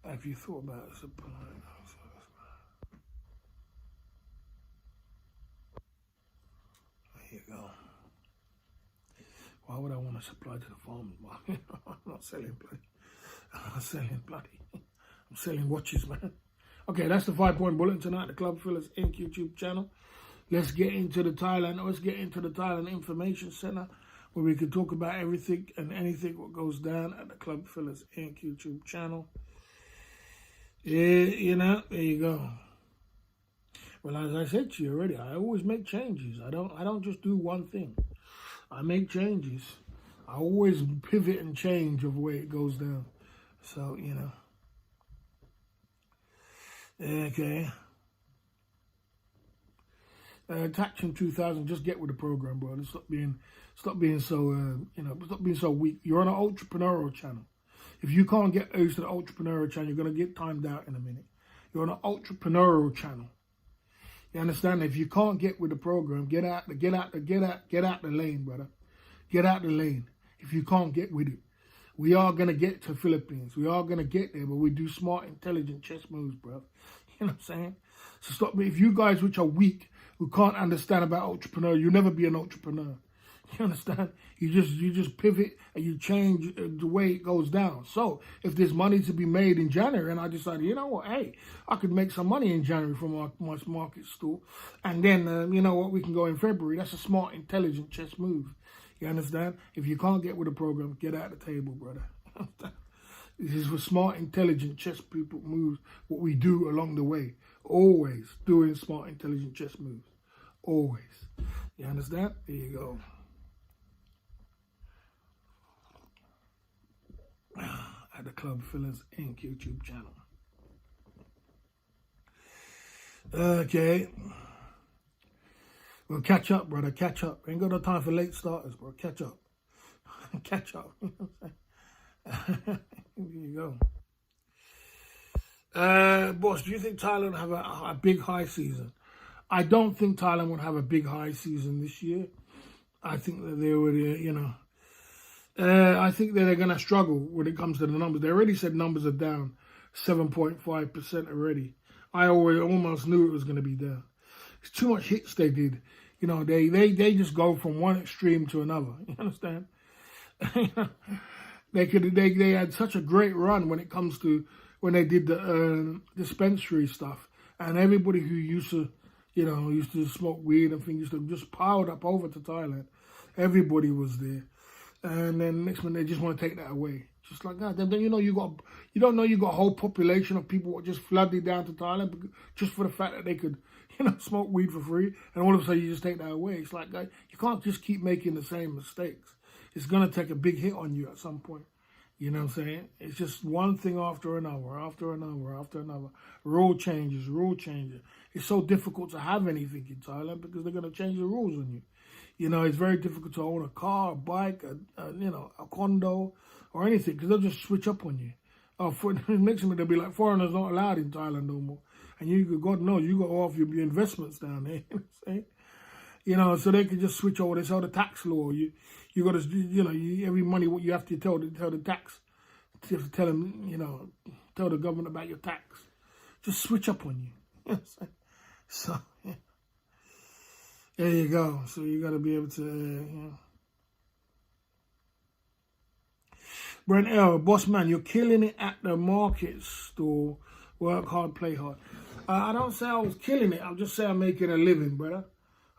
Have you thought about it? There you go. Why would I want to supply to the farmers market? I'm not selling bloody. I'm selling watches, man. Okay, that's the 5-point bulletin tonight. The Club Fillers Inc. YouTube channel. Let's get into the Thailand. Let's get into the Thailand Information Center, where we can talk about everything and anything what goes down at the Club Fillers Inc. YouTube channel. Yeah, you know, there you go. Well, as I said to you already, I always make changes. I don't just do one thing. I make changes. I always pivot and change of the way it goes down. So, you know. Okay. Taxing 2000, just get with the program, bro. Stop being so, you know, stop being so weak. You're on an entrepreneurial channel. If you can't get used to the entrepreneurial channel, you're going to get timed out in a minute. You're on an entrepreneurial channel. You understand? If you can't get with the program, get out the lane, brother. Get out the lane. If you can't get with it, we are gonna get to Philippines. We are gonna get there, but we do smart, intelligent chess moves, bro. You know what I'm saying? So stop me. If you guys which are weak, who can't understand about entrepreneur, you'll never be an entrepreneur. You understand? You just pivot and you change the way it goes down. So if there's money to be made in January, and I decided, you know what, hey, I could make some money in January from my market store, and then you know what, we can go in February. That's a smart, intelligent chess move. You understand? If you can't get with the program, get out the table, brother. This is for smart, intelligent chess people moves. What we do along the way, always doing smart, intelligent chess moves, always. You understand? There you go. At the Club Fillers Inc. YouTube channel. Okay. Well, catch up, brother. Catch up. Ain't got no time for late starters, bro. Catch up. Catch up. There you go. Boss, do you think Thailand will have a big high season? I don't think Thailand will have a big high season this year. I think that they would, you know, I think that they're going to struggle when it comes to the numbers. They already said numbers are down 7.5% already. I almost knew it was going to be down. It's too much hits they did. You know, they just go from one extreme to another. You understand? They had such a great run when it comes to when they did the dispensary stuff, and everybody who used to smoke weed and things just piled up over to Thailand. Everybody was there, and then next minute they just want to take that away. Just like that. Then you don't know you got a whole population of people just flooded down to Thailand just for the fact that they could, smoke weed for free, and all of a sudden you just take that away. It's like, guys, you can't just keep making the same mistakes. It's gonna take a big hit on you at some point. You know what I'm saying? It's just one thing after another, after another, after another. Rule changes. It's so difficult to have anything in Thailand because they're gonna change the rules on you. You know, it's very difficult to own a car, a bike, a condo, or anything, because they'll just switch up on you. Next thing they'll be like, foreigners not allowed in Thailand no more. And God knows, you got to offer your investments down there. You know what I'm saying? You know, so they can just switch over. They tell the tax law. You got to, every money, what you have to tell the tax. You have to tell them, tell the government about your tax. Just switch up on you. You know what I'm saying? So, yeah. There you go. So you got to be able to, Brent L, boss man, you're killing it at the market store. Work hard, play hard. I don't say I was killing it. I'm just saying I'm making a living, brother.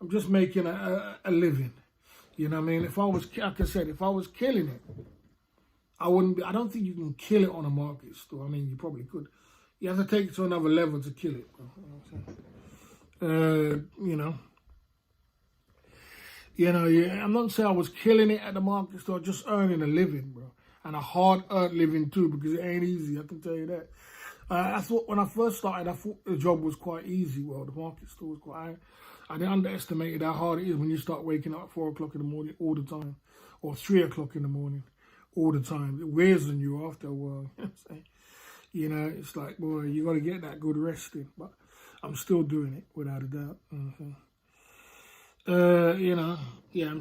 I'm just making a living. You know what I mean? If I was, like I said, if I was killing it, I wouldn't be. I don't think you can kill it on a market store. I mean, you probably could. You have to take it to another level to kill it, bro. I'm not saying I was killing it at the market store, just earning a living, bro. And a hard-earned living, too, because it ain't easy, I can tell you that. I thought when I first started, I thought the job was quite easy. Well, the market store was quite... I underestimated how hard it is when you start waking up at 4 o'clock in the morning all the time. Or 3 o'clock in the morning all the time. It wears on you after a while. You know, it's like, boy, you got to get that good rest in. But I'm still doing it, without a doubt. I'm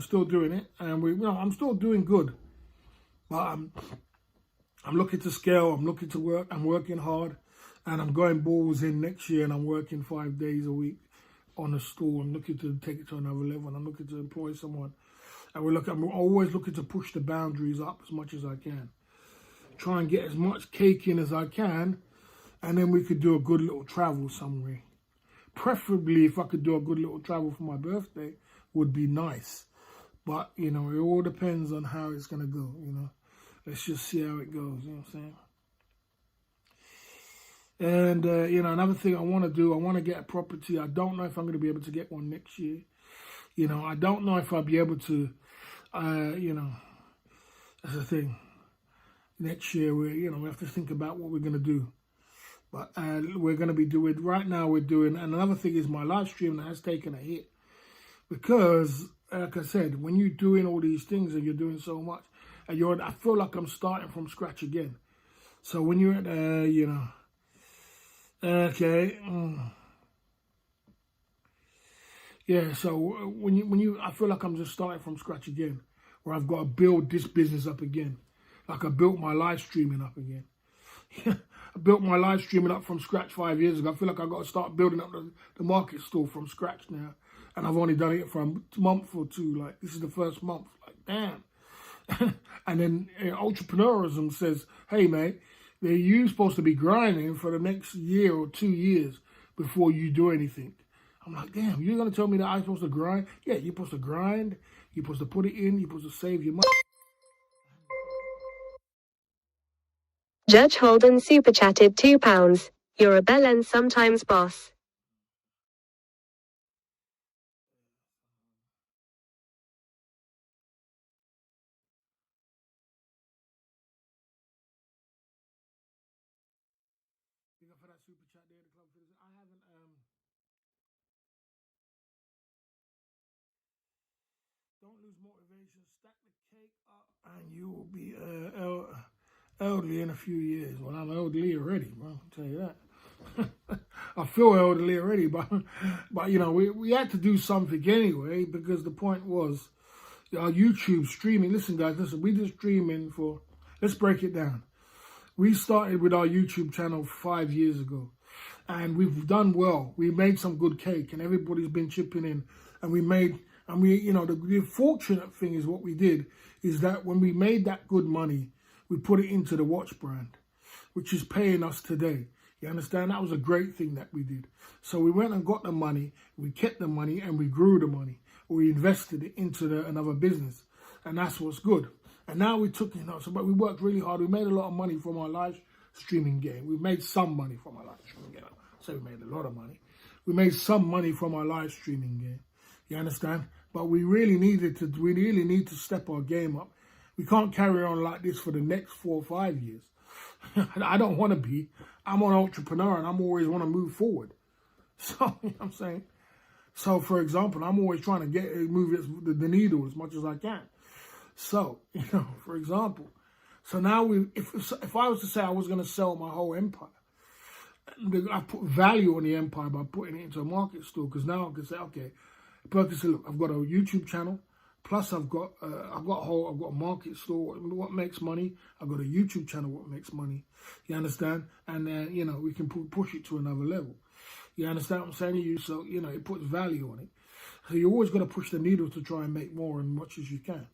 still doing it. And I'm still doing good. But I'm looking to scale, I'm looking to work, I'm working hard, and I'm going balls in next year, and I'm working 5 days a week on the store. I'm looking to take it to another level, and I'm looking to employ someone. And I'm always looking to push the boundaries up as much as I can. Try and get as much cake in as I can, and then we could do a good little travel somewhere. Preferably, if I could do a good little travel for my birthday, would be nice. But, it all depends on how it's going to go, Let's just see how it goes, you know what I'm saying? And, another thing I want to do, I want to get a property. I don't know if I'm going to be able to get one next year. I don't know if I'll be able to, that's the thing. Next year, we have to think about what we're going to do. But we're going to be doing, right now we're doing, and another thing is my live stream has taken a hit. Because, like I said, when you're doing all these things and you're doing so much, and I feel like I'm starting from scratch again. So when you're at, Yeah, so I feel like I'm just starting from scratch again, where I've got to build this business up again. Like I built my live streaming up again. I built my live streaming up from scratch 5 years ago. I feel like I've got to start building up the market store from scratch now. And I've only done it for a month or two. Like, this is the first month. Like, damn. And then entrepreneurism says, hey, mate, you're supposed to be grinding for the next year or 2 years before you do anything. I'm like, damn, you're going to tell me that I'm supposed to grind? Yeah, you're supposed to grind. You're supposed to put it in. You're supposed to save your money. Judge Holden super chatted £2. You're a bell and sometimes boss. For that super chat there, the club. I haven't don't lose motivation. Stack the cake up, and you will be elderly in a few years. Well, I'm elderly already, bro. I'll tell you that. I feel elderly already, but you know, we had to do something anyway, because the point was our YouTube streaming. Listen, guys, listen. We did streaming for. Let's break it down. We started with our YouTube channel 5 years ago, and we've done well. We made some good cake, and everybody's been chipping in, and we, you know, the fortunate thing is what we did is that when we made that good money, we put it into the watch brand, which is paying us today. You understand? That was a great thing that we did. So we went and got the money, we kept the money, and we grew the money. We invested it into another business, and that's what's good. And now we took, you know, but we worked really hard. We made a lot of money from our live streaming game. We made some money from our live streaming game. So we made a lot of money. We made some money from our live streaming game. You understand? But we really need to step our game up. We can't carry on like this for the next 4 or 5 years. I don't want to be. I'm an entrepreneur, and I'm always want to move forward. So, you know what I'm saying? So, for example, I'm always trying to move the needle as much as I can. So, you know, for example, so now if I was to say I was going to sell my whole empire, I put value on the empire by putting it into a market store, because now I can say, okay, but I can say, look, I've got a YouTube channel, plus I've got a market store, what makes money. I've got a YouTube channel, what makes money. You understand? And you know, we can push it to another level. You understand what I'm saying to you? So, you know, it puts value on it. So you always got to push the needle to try and make more and much as you can.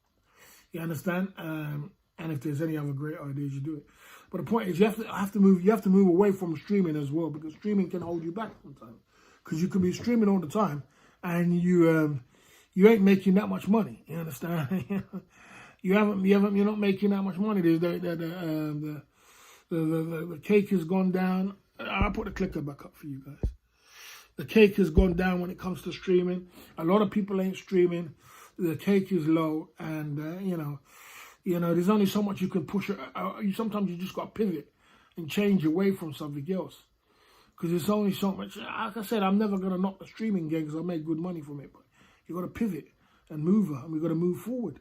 You understand? And if there's any other great ideas, you do it. But the point is, you have to move away from streaming as well, because streaming can hold you back sometimes. Because you can be streaming all the time, and you ain't making that much money. You understand? You're not making that much money. The cake has gone down. I'll put the clicker back up for you guys. The cake has gone down when it comes to streaming. A lot of people ain't streaming. The cake is low, and you know, there's only so much you can push. Sometimes you just got to pivot and change away from something else, because there's only so much. Like I said, I'm never gonna knock the streaming game because I make good money from it. But you got to pivot and move, and we got to move forward.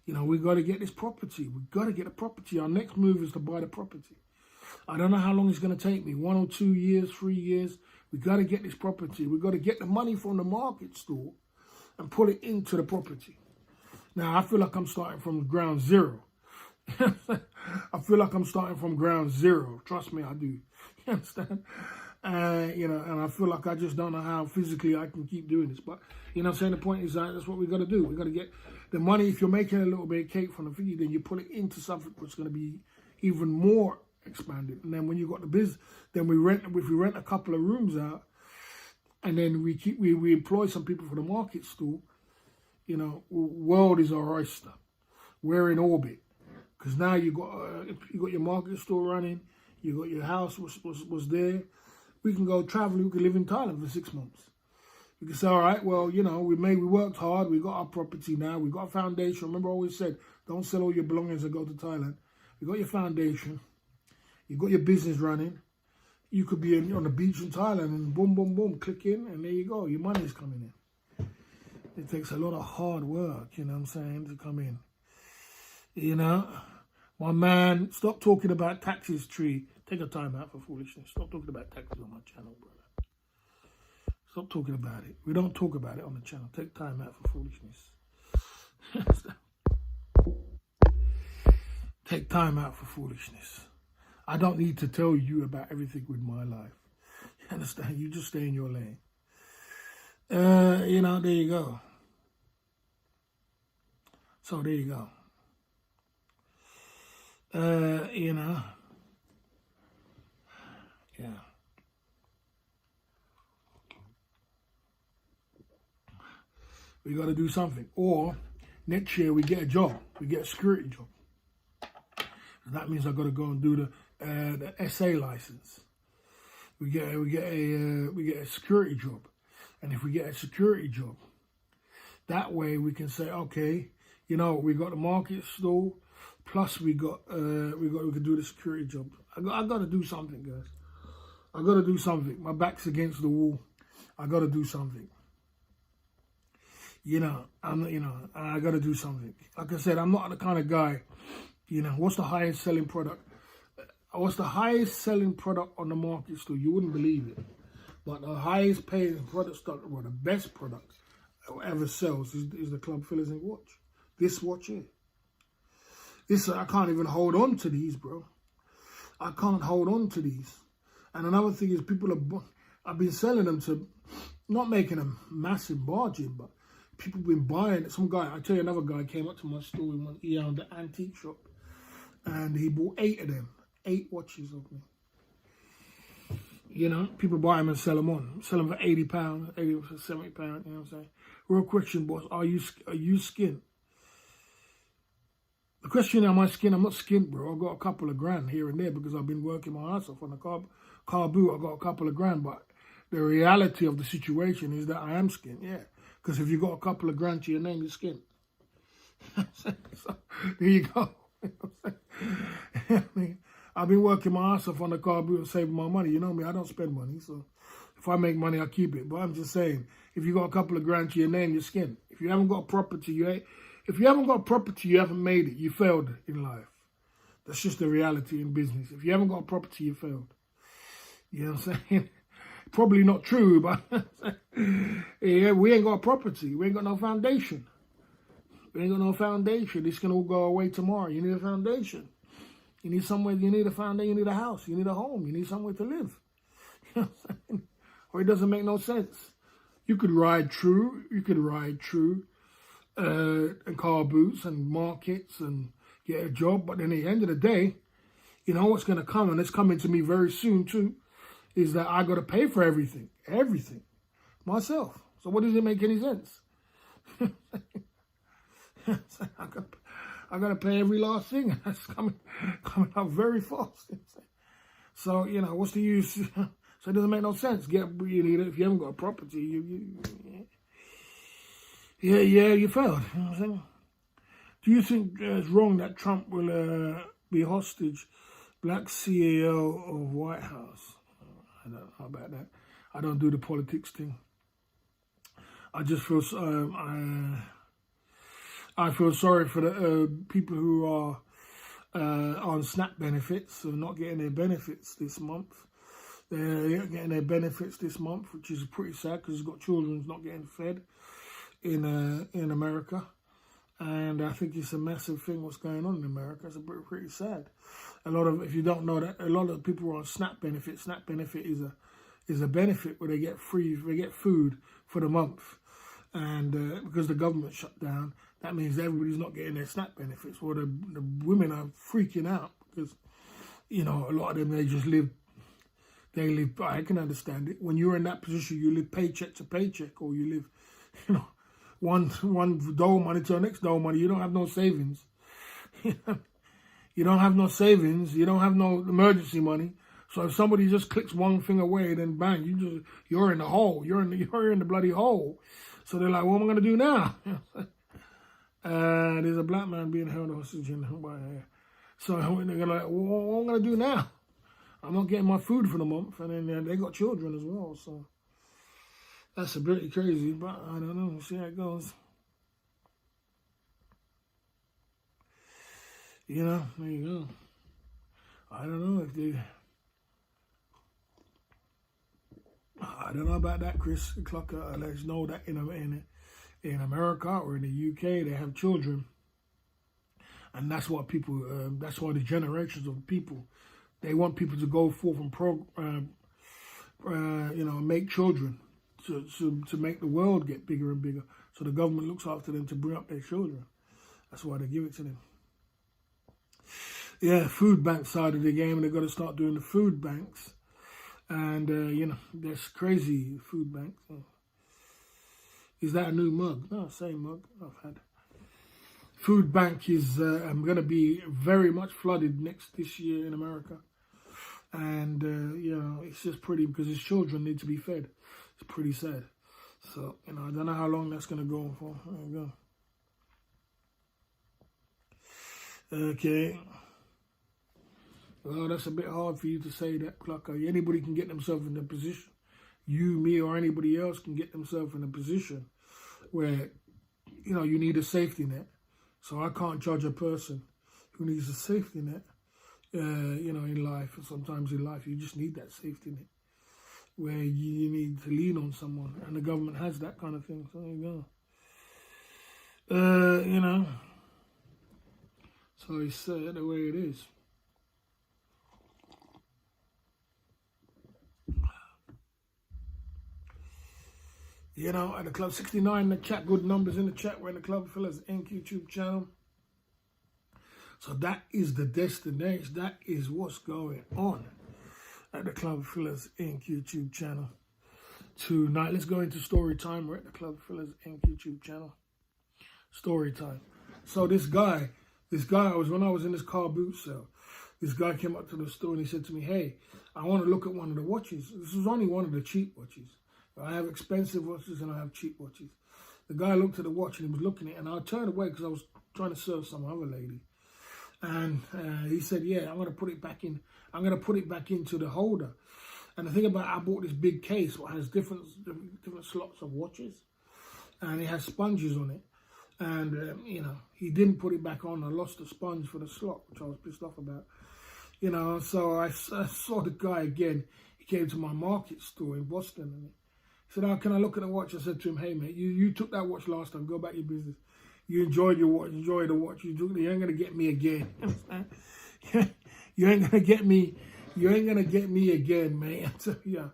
You know, we got to get this property. We got to get a property. Our next move is to buy the property. I don't know how long it's gonna take me. 1 or 2 years, 3 years. We got to get this property. We got to get the money from the market store and put it into the property. Now, I feel like I'm starting from ground zero. I feel like I'm starting from ground zero. Trust me, I do. You understand? You know, and I feel like I just don't know how physically I can keep doing this. But, you know what I'm saying? The point is that that's what we got to do. We got to get the money. If you're making a little bit of cake from the figure, then you put it into something that's going to be even more expanded. And then when you got the business, then if we rent a couple of rooms out, and then we employ some people for the market store, you know, world is our oyster. We're in orbit, because now you got your market store running, you got your house was there. We can go travel. We can live in Thailand for 6 months. We can say, all right, well, you know, we worked hard. We got our property now. We got a foundation. Remember, I always said, don't sell all your belongings and go to Thailand. You got your foundation. You got your business running. You could be on the beach in Thailand and boom, boom, boom, click in, and there you go. Your money's coming in. It takes a lot of hard work, you know what I'm saying, to come in. You know, my man, stop talking about taxes, Tree. Take a time out for foolishness. Stop talking about taxes on my channel, brother. Stop talking about it. We don't talk about it on the channel. Take time out for foolishness. Take time out for foolishness. I don't need to tell you about everything with my life. You understand? You just stay in your lane. You know, there you go. So there you go. You know. Yeah. We got to do something. Or next year we get a job. We get a security job. That means I got to go and do the SA license. We get a security job, and if we get a security job, that way we can say, okay, you know, we got the market stall, plus we can do the security job. I got to do something, guys. I got to do something. My back's against the wall. I got to do something. You know, I got to do something. Like I said, I'm not the kind of guy. You know, what's the highest selling product? What's the highest selling product on the market store? You wouldn't believe it. But the highest paying product stock, or the best product ever sells is the Club Fillers Inc. watch. This watch here. I can't even hold on to these, bro. I can't hold on to these. And another thing is I've been selling them to, not making a massive margin, but people have been buying it. Some guy, I tell you, another guy came up to my store he owned the antique shop. And he bought 8 of them. 8 watches of me. You know, people buy them and sell them on. Sell them for £80, 80 for £70, you know what I'm saying? Real question, boss, are you skint? The question, am I skint? I'm not skint, bro. I got a couple of grand here and there because I've been working my ass off on the car boot. I got a couple of grand, but the reality of the situation is that I am skint, yeah. Because if you got a couple of grand to your name, you're skint. So, there you go. I've been working my ass off on the car boot and saving my money. You know me, I don't spend money. So if I make money, I keep it. But I'm just saying, if you got a couple of grand to your name, you're skint. If you haven't got property, you haven't made it. You failed in life. That's just the reality in business. If you haven't got property, you failed. You know what I'm saying? Probably not true, but yeah, we ain't got property. We ain't got no foundation. We ain't got no foundation. This can all go away tomorrow. You need a foundation. You need somewhere. You need a foundation. You need a house. You need a home. You need somewhere to live. You know what I'm saying? Or it doesn't make no sense. You could ride true. And car boots and markets and get a job. But then at the end of the day, you know what's going to come, and it's coming to me very soon too, is that I got to pay for everything myself. So what does it make any sense? I got to pay every last thing, and that's coming up very fast. So, you know, what's the use? So it doesn't make no sense. You need it. If you haven't got a property, you failed. You know what I'm saying? Do you think it's wrong that Trump will be hostage black CEO of White House? I don't know about that. I don't do the politics thing. I just feel I feel sorry for the people who are on SNAP benefits, so not getting their benefits this month. They're getting their benefits this month, which is pretty sad because it's got children not getting fed in America. And I think it's a massive thing what's going on in America. It's pretty sad. If you don't know that, a lot of people are on SNAP benefit. SNAP benefit is a benefit where they get food for the month. And because the government shut down, that means everybody's not getting their SNAP benefits. Well, the women are freaking out because, you know, a lot of them, they live, I can understand it. When you're in that position, you live paycheck to paycheck, or you live, you know, one dole money to the next dole money. You don't have no savings. You don't have no savings. You don't have no emergency money. So if somebody just clicks one thing away, then bang, you're in the hole. You're in the bloody hole. So they're like, what am I going to do now? There's a black man being held hostage by here. So they're going to like, what am I going to do now? I'm not getting my food for the month. And then they got children as well. So that's a bit crazy, but I don't know. We'll see how it goes. You know, there you go. I don't know if they... I don't know about that, Chris Clucker. Let us know that in America or in the UK, they have children. And that's what people, that's why the generations of people, they want people to go forth and make children to make the world get bigger and bigger. So the government looks after them to bring up their children. That's why they give it to them. Yeah, food bank side of the game, they've got to start doing the food banks. And, there's crazy food banks. Is that a new mug? No, same mug I've had. Food bank is going to be very much flooded this year in America. And, it's just pretty because his children need to be fed. It's pretty sad. So, I don't know how long that's going to go on for. There you go. Okay. Well, that's a bit hard for you to say that, Clucker. Anybody can get themselves in a position. You, me, or anybody else can get themselves in a position where, you need a safety net. So I can't judge a person who needs a safety net, in life. And sometimes in life, you just need that safety net where you need to lean on someone. And the government has that kind of thing. So there you go. So it's the way it is. At the Club 69 in the chat, good numbers in the chat. We're in the Club Fellas Inc. YouTube channel. So that is the destination. That is what's going on at the Club Fellas Inc. YouTube channel. Tonight, let's go into story time. We're at the Club Fellas Inc. YouTube channel. Story time. So this guy, when I was in this car boot sale, this guy came up to the store and he said to me, hey, I want to look at one of the watches. This was only one of the cheap watches. I have expensive watches and I have cheap watches. The guy looked at the watch and he was looking at it, and I turned away because I was trying to serve some other lady. And he said, yeah, I'm going to put it back in. I'm going to put it back into the holder. And the thing about it, I bought this big case that has different slots of watches, and it has sponges on it. And, he didn't put it back on. I lost the sponge for the slot, which I was pissed off about. So I saw the guy again. He came to my market store in Boston, and he said, can I look at the watch? I said to him, hey, mate, you took that watch last time. Go about your business. You enjoyed your watch. Enjoy the watch. You ain't going to get me again. You ain't going to get me. You ain't going to get me again, man. Yeah.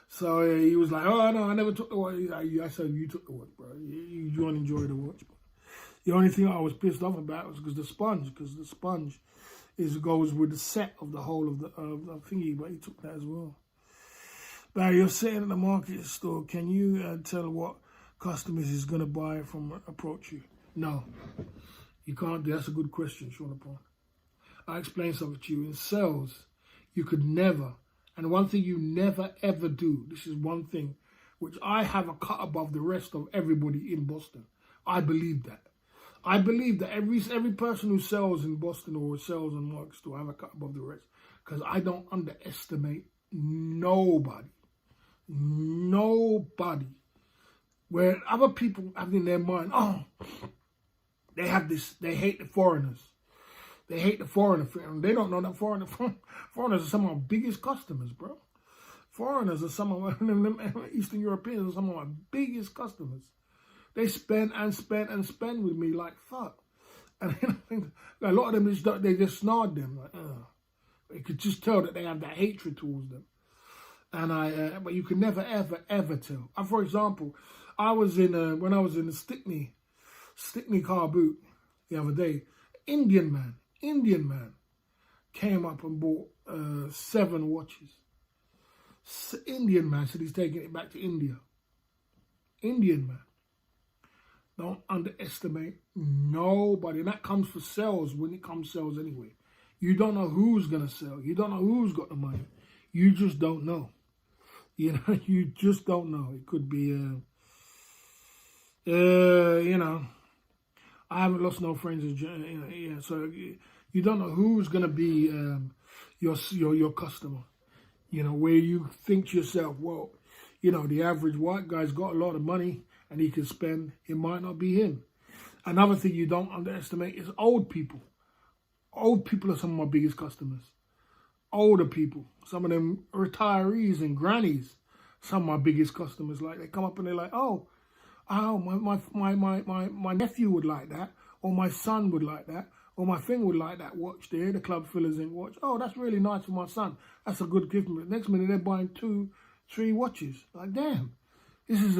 So he was like, oh, no, I never took the watch. I said, you took the watch, bro. You don't enjoy the watch. Bro. The only thing I was pissed off about was because the sponge goes with the set of the whole of the thingy, but he took that as well. Barry, you're sitting at the market store. Can you tell what customers is going to buy from approach you? No, you can't. That's a good question, Sean Upon. I'll explain something to you. In sales, you could never, and one thing you never ever do, this is one thing which I have a cut above the rest of everybody in Boston. I believe that. I believe that every person who sells in Boston or sells in market store have a cut above the rest, because I don't underestimate nobody. Nobody. Where other people have in their mind, they have this, they hate the foreigners. They hate the foreigner. They don't know that foreigners are some of our biggest customers, bro. Foreigners are some of Eastern Europeans are some of my biggest customers. They spend and spend and spend with me like fuck. And a lot of them, they just snarl them. Like, you could just tell that they have that hatred towards them. And but you can never, ever, ever tell. For example, I was when I was in the Stickney car boot the other day, Indian man came up and bought 7 watches. Indian man said he's taking it back to India. Indian man. Don't underestimate nobody. And that comes for sales when it comes sales anyway. You don't know who's going to sell. You don't know who's got the money. You just don't know. You just don't know. It could be, I haven't lost no friends. So you don't know who's going to be your customer. Where you think to yourself, well, the average white guy's got a lot of money and he can spend. It might not be him. Another thing you don't underestimate is old people. Old people are some of my biggest customers. Older people, some of them retirees and grannies, some of my biggest customers, like they come up and they're like, oh, my nephew would like that, or my son would like that, or my thing would like that watch there, the Club Fillers Inc. watch. Oh, that's really nice for my son. That's a good gift. Next minute they're buying 2, 3 watches. Like, damn, this is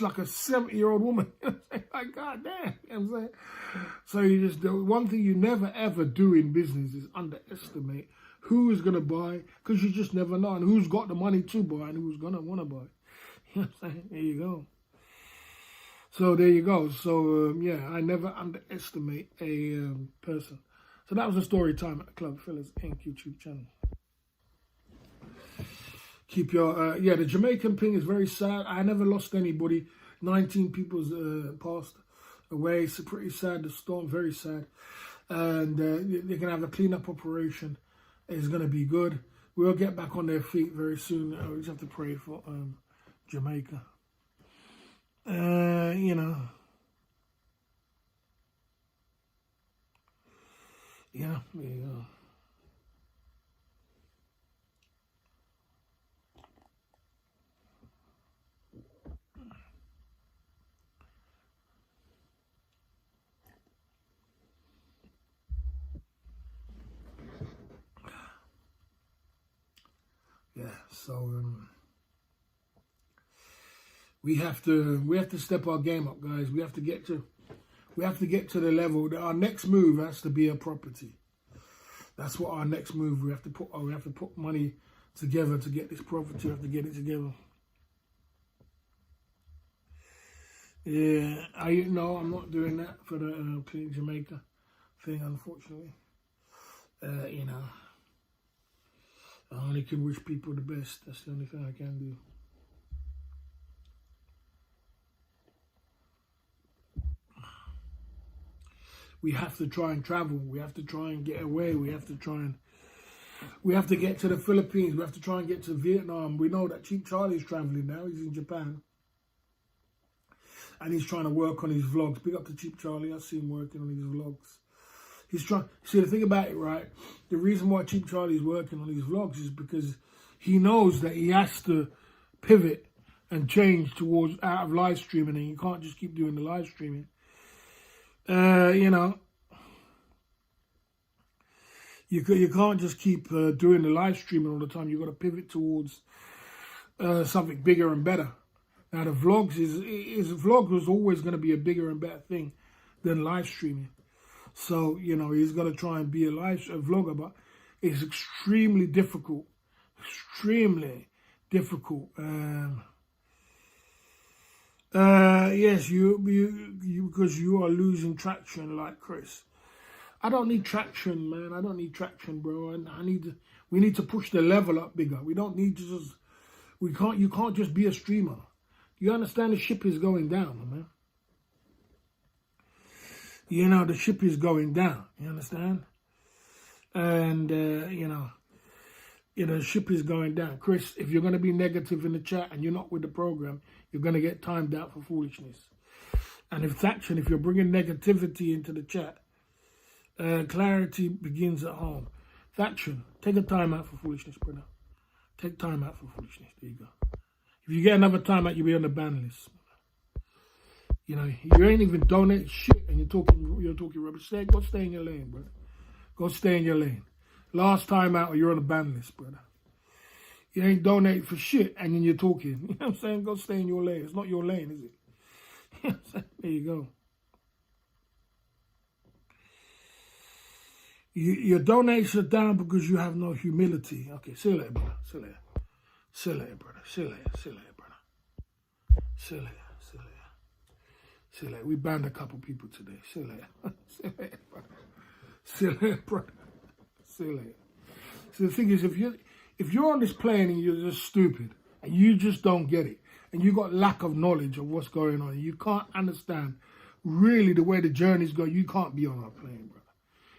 like a 70-year-old woman. Like, god damn. You know what I'm saying? So the one thing you never ever do in business is underestimate who is gonna buy, because you just never know, and who's got the money to buy and who's gonna wanna buy. You know what I'm saying? There you go. So there you go. So yeah, I never underestimate a person. So that was a story time at the Club Fillers Inc. YouTube channel. Keep your yeah. The Jamaican thing is very sad. I never lost anybody. 19 people passed away. It's pretty sad. The storm, very sad. And they're gonna have a cleanup operation. It's gonna be good. We'll get back on their feet very soon. We just have to pray for Jamaica. You know. Yeah, there you go. Yeah, so we have to step our game up, guys. We have to get to the level that our next move has to be a property. That's what our next move. We have to put money together to get this property. We have to get it together. Yeah, I'm not doing that for the Clean Jamaica thing, unfortunately. You know. I only can wish people the best. That's the only thing I can do. We have to try and travel. We have to try and get away. We have to get to the Philippines. We have to try and get to Vietnam. We know that Cheap Charlie's traveling now. He's in Japan. And he's trying to work on his vlogs. Big up to Cheap Charlie. I see him working on his vlogs. He's trying. See, the thing about it, right? The reason why Cheap Charlie's working on his vlogs is because he knows that he has to pivot and change towards out of live streaming, and you can't just keep doing the live streaming. You know, you can't just keep doing the live streaming all the time. You've got to pivot towards something bigger and better. Now, the vlogs vlog was always going to be a bigger and better thing than live streaming. So, you know, he's got to try and be a vlogger, but it's extremely difficult. Extremely difficult. Yes, because you are losing traction like Chris. I don't need traction, man. I don't need traction, bro. And we need to push the level up bigger. We don't need to you can't just be a streamer. You understand the ship is going down, man. You know, the ship is going down. You understand? And, you know, the ship is going down. Chris, if you're going to be negative in the chat and you're not with the program, you're going to get timed out for foolishness. And if you're bringing negativity into the chat, clarity begins at home. Thatcher, take a time out for foolishness, brother. Take time out for foolishness. There you go. If you get another time out, you'll be on the ban list. You know, you ain't even donating shit and you're talking rubbish. Go stay in your lane, brother. Go stay in your lane. Last time out, you're on the ban list, brother. You ain't donating for shit and then you're talking. You know what I'm saying? Go stay in your lane. It's not your lane, is it? You know what I'm saying? There you go. Your donations are down because you have no humility. Okay, see you later, brother. See you later. See you later, brother. See you later. See you later, brother. See you later. See you later. See you later. We banned a couple people today. See you later. See you later, brother. See you later, brother. See you later. So the thing is, if you're on this plane and you're just stupid and you just don't get it and you got lack of knowledge of what's going on, you can't understand really the way the journey's going, you can't be on our plane, brother.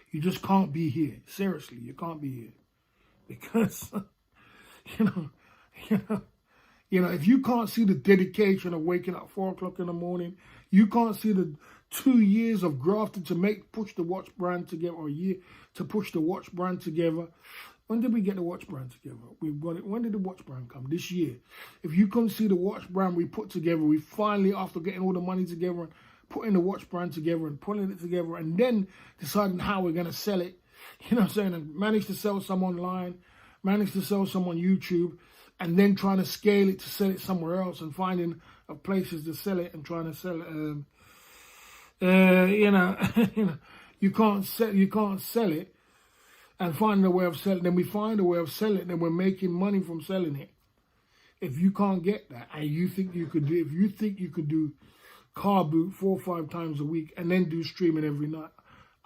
You just can't be here. Seriously, you can't be here. Because, you know, if you can't see the dedication of waking up 4 o'clock in the morning, you can't see the 2 years of grafting to push the watch brand together, or a year to push the watch brand together, When did we get the watch brand together? We've got it. When did the watch brand come? This year. If you couldn't see the watch brand we put together, we finally, after getting all the money together and putting the watch brand together and pulling it together and then deciding how we're going to sell it, you know what I'm saying, and managed to sell some online, managed to sell some on YouTube, and then trying to scale it to sell it somewhere else and finding places to sell it and trying to sell it. You can't sell it and find a way of selling. Then we find a way of selling it, and we're making money from selling it. If you can't get that, and you think you could do car boot 4 or 5 times a week and then do streaming every night,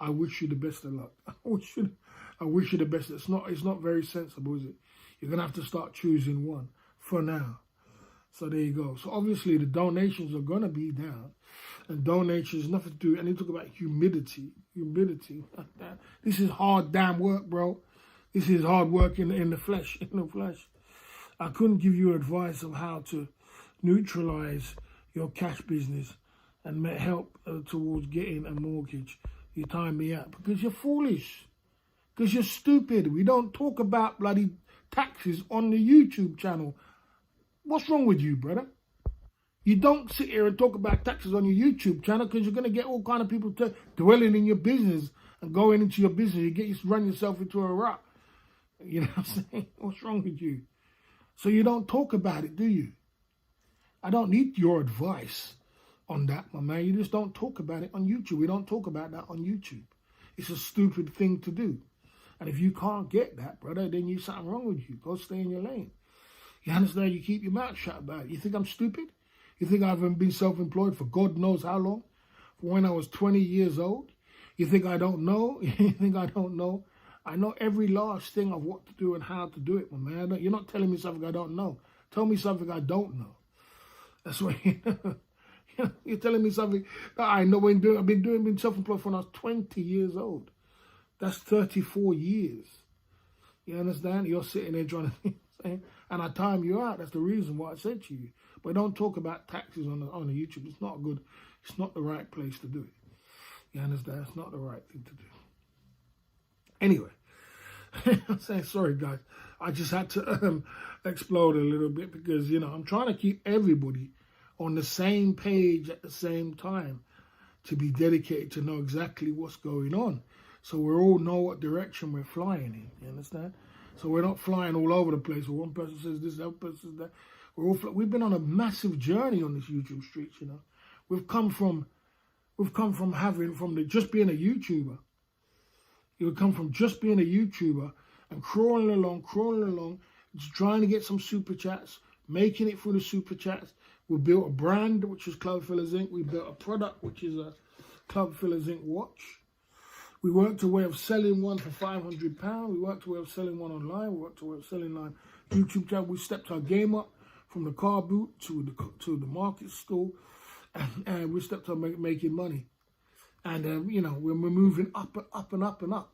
I wish you the best of luck. I wish you the best. It's not very sensible, is it? You're gonna have to start choosing one for now. So there you go. So obviously the donations are gonna be down, and donations nothing to do. And they talk about humidity. This is hard damn work, bro. This is hard work in the flesh. I couldn't give you advice of how to neutralize your cash business and help towards getting a mortgage. You time me out because you're foolish, because you're stupid. We don't talk about bloody taxes on the YouTube channel. What's wrong with you, brother? You don't sit here and talk about taxes on your YouTube channel because you're going to get all kind of people dwelling in your business and going into your business. You run yourself into a rut. You know what I'm saying? What's wrong with you? So you don't talk about it, do you? I don't need your advice on that, my man. You just don't talk about it on YouTube. We don't talk about that on YouTube. It's a stupid thing to do. And if you can't get that, brother, then there's something wrong with you. Go stay in your lane. You understand? You keep your mouth shut about it. You think I'm stupid? You think I haven't been self-employed for God knows how long? From when I was 20 years old? You think I don't know? You think I don't know? I know every last thing of what to do and how to do it, my man. You're not telling me something I don't know. Tell me something I don't know. That's what you're telling me something that I know. I've been self-employed for when I was 20 years old. That's 34 years. You understand? You're sitting there trying to think, and I time you out. That's the reason why I said to you. But don't talk about taxes on the YouTube. It's not good. It's not the right place to do it. You understand? It's not the right thing to do. Anyway, I'm saying sorry, guys. I just had to explode a little bit because, I'm trying to keep everybody on the same page at the same time to be dedicated to know exactly what's going on. So we all know what direction we're flying in. You understand? So we're not flying all over the place where one person says this, the other person says that. We've been on a massive journey on this YouTube streets, We've come from just being a YouTuber. You come from just being a YouTuber and crawling along, just trying to get some super chats, making it through the super chats. We built a brand, which is Club Fillers Inc. We built a product, which is a Club Fillers Inc. watch. We worked a way of selling one for £500. We worked a way of selling one online. We worked a way of selling on YouTube channel. We stepped our game up from the car boot to the market stall, and we stepped up making money. And we're moving up and up and up,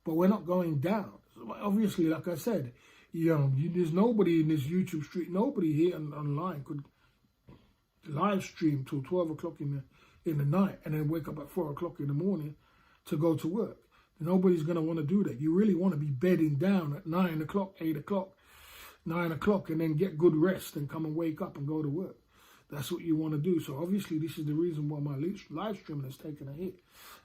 but we're not going down. So obviously, like I said, there's nobody in this YouTube street, nobody here online could live stream till 12 o'clock in the night and then wake up at 4 o'clock in the morning to go to work. Nobody's going to want to do that. You really want to be bedding down at 9 o'clock, 8 o'clock, 9 o'clock, and then get good rest and come and wake up and go to work. That's what you want to do. So obviously, this is the reason why my live streaming has taken a hit.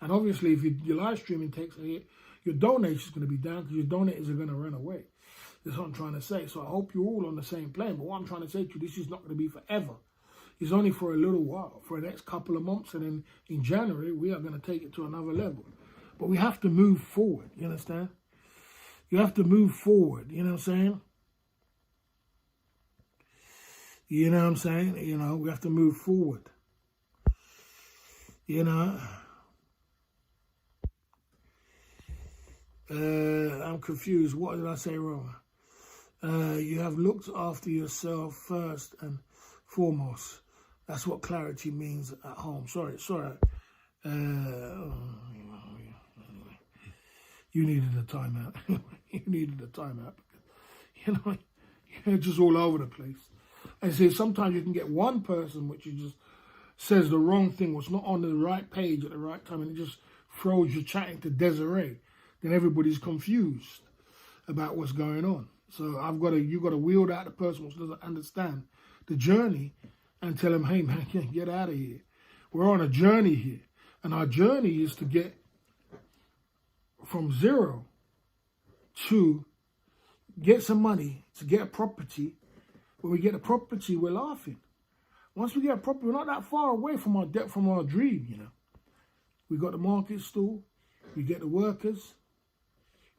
And obviously, if your live streaming takes a hit, your donation is going to be down because your donators are going to run away. That's what I'm trying to say. So I hope you're all on the same plane. But what I'm trying to say to you, this is not going to be forever. It's only for a little while, for the next couple of months. And then in January, we are going to take it to another level. But we have to move forward. You understand? You have to move forward. You know what I'm saying? You know what I'm saying? We have to move forward. I'm confused. What did I say wrong? You have looked after yourself first and foremost. That's what clarity means at home. Sorry. You needed a timeout. You needed a timeout. You're just all over the place. And see, sometimes you can get one person which just says the wrong thing, what's not on the right page at the right time, and it just throws your chat into Desiree. Then everybody's confused. about what's going on. So you got to wheel out the person who doesn't understand the journey and tell them, hey man, get out of here. We're on a journey here. And our journey is to get from zero to get some money, to get a property. When we get a property, we're laughing. Once we get a property, we're not that far away from our debt, from our dream, you know. We got the market stall, you get the workers,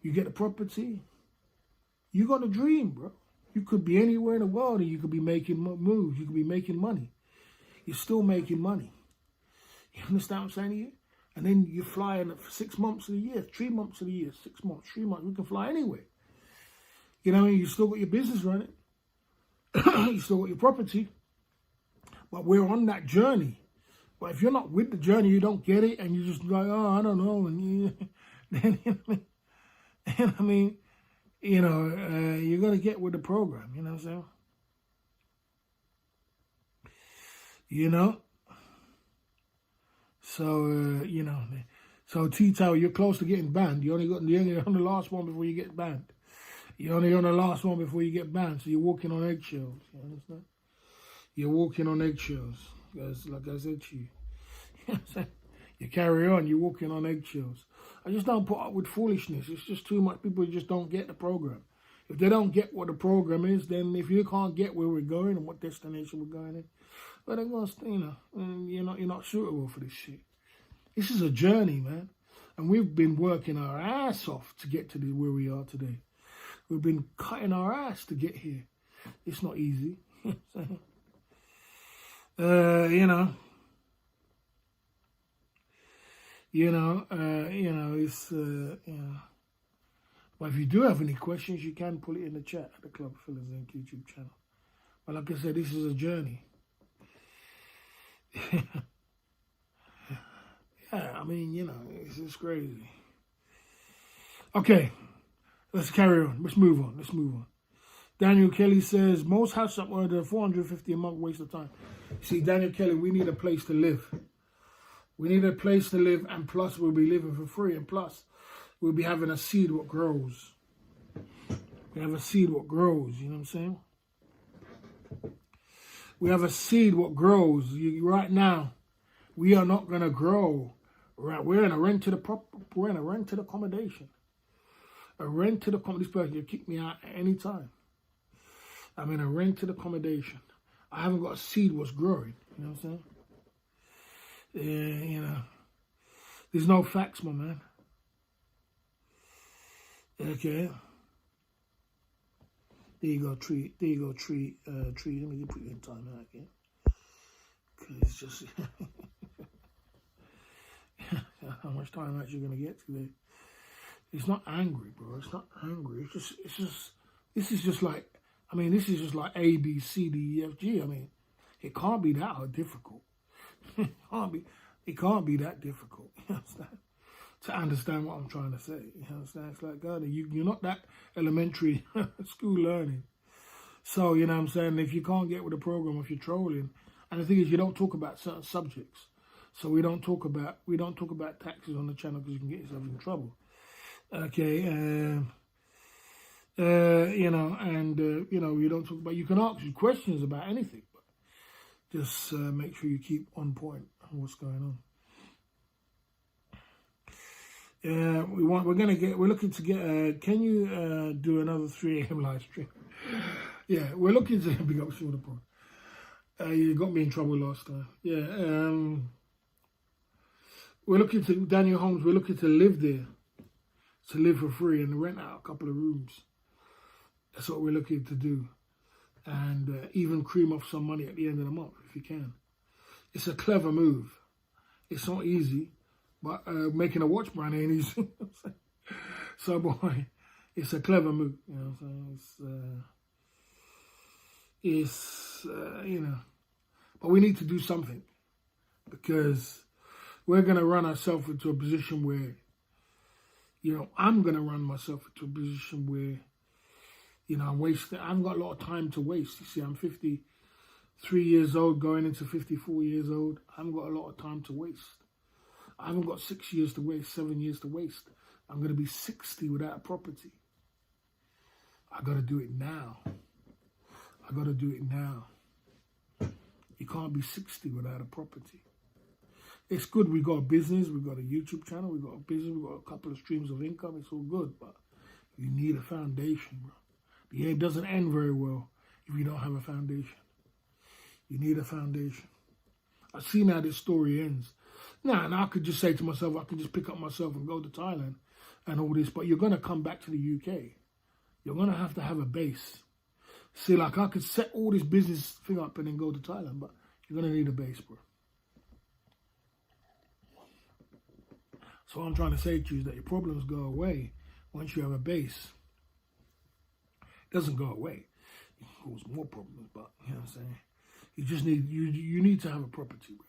you get the property. You got a dream, bro. You could be anywhere in the world and you could be making moves. You could be making money. You're still making money. You understand what I'm saying to you? And then you're flying for 6 months of the year, 3 months of the year, 6 months, 3 months. We can fly anywhere. You know what I mean? You still got your business running. You still got your property. But we're on that journey. But if you're not with the journey, you don't get it, and you're just like, oh, I don't know. And then, you're going to get with the program. You know what I'm saying? You know? So, so T-Tower, you're close to getting banned. You're only on the last one before you get banned. You're only on the last one before you get banned. So you're walking on eggshells. You understand? You're walking on eggshells. Because, like I said to you, you carry on, you're walking on eggshells. I just don't put up with foolishness. It's just too much. People just don't get the program. If they don't get what the program is, then if you can't get where we're going and what destination we're going in, well, they're going to, you're not suitable for this shit. This is a journey, man. And we've been working our ass off to get to where we are today. We've been cutting our ass to get here. It's not easy. But if you do have any questions, you can put it in the chat at the Club Fillers Inc. YouTube channel. But like I said, this is a journey. Yeah, I mean, it's just crazy. Okay, let's carry on. Let's move on. Daniel Kelly says, most house up order, $450 a month, waste of time. See, Daniel Kelly, we need a place to live. We need a place to live, and plus we'll be living for free, and plus we'll be having a seed what grows. We have a seed what grows, you know what I'm saying? We have a seed what grows. Right now, we are not going to grow. Right, we're in a rented accommodation. A rented accommodation. This person can kick me out at any time. I'm in a rented accommodation. I haven't got a seed what's growing. You know what I'm saying? There's no facts, my man. Okay. There you go, tree. Tree. Let me put you in time out again. Because it's just how much time out you're gonna get today. It's not angry, bro. It's not angry. This is just like A, B, C, D, E, F, G. I mean, it can't be that difficult. It can't be that difficult. You understand? To understand what I'm trying to say. You understand? It's like, God, you're not that elementary school learning. So, you know what I'm saying? If you can't get with the program, if you're trolling, and the thing is, you don't talk about certain subjects. So we don't talk about taxes on the channel because you can get yourself in trouble. Okay, you don't talk about. You can ask you questions about anything, but just make sure you keep on point on what's going on. We're looking to get. Can you do another 3 a.m. live stream? Yeah, we're looking to big up Shoulder Pro. You got me in trouble last time. Yeah. We're looking to Daniel Holmes. We're looking to live there, to live for free and rent out a couple of rooms. That's what we're looking to do, and even cream off some money at the end of the month if you can. It's a clever move. It's not easy, but making a watch brand ain't easy. So boy, it's a clever move. You know what I'm saying? But we need to do something because we're going to run ourselves into a position where, I'm going to run myself into a position where, I'm wasting. I haven't got a lot of time to waste. You see, I'm 53 years old, going into 54 years old. I haven't got a lot of time to waste. I haven't got 6 years to waste, 7 years to waste. I'm going to be 60 without a property. I got to do it now. I got to do it now. You can't be 60 without a property. It's good we got a business, we got a YouTube channel, we got a business, we got a couple of streams of income. It's all good, but you need a foundation, bro. The game doesn't end very well if you don't have a foundation. You need a foundation. I've seen how this story ends. Now, and I could just say to myself, I can just pick up myself and go to Thailand and all this, but you're going to come back to the UK. You're going to have a base. See, like I could set all this business thing up and then go to Thailand, but you're going to need a base, bro. So what I'm trying to say to you is that your problems go away once you have a base. It doesn't go away. It causes more problems, but you know what I'm saying? You just need, you need to have a property, bro.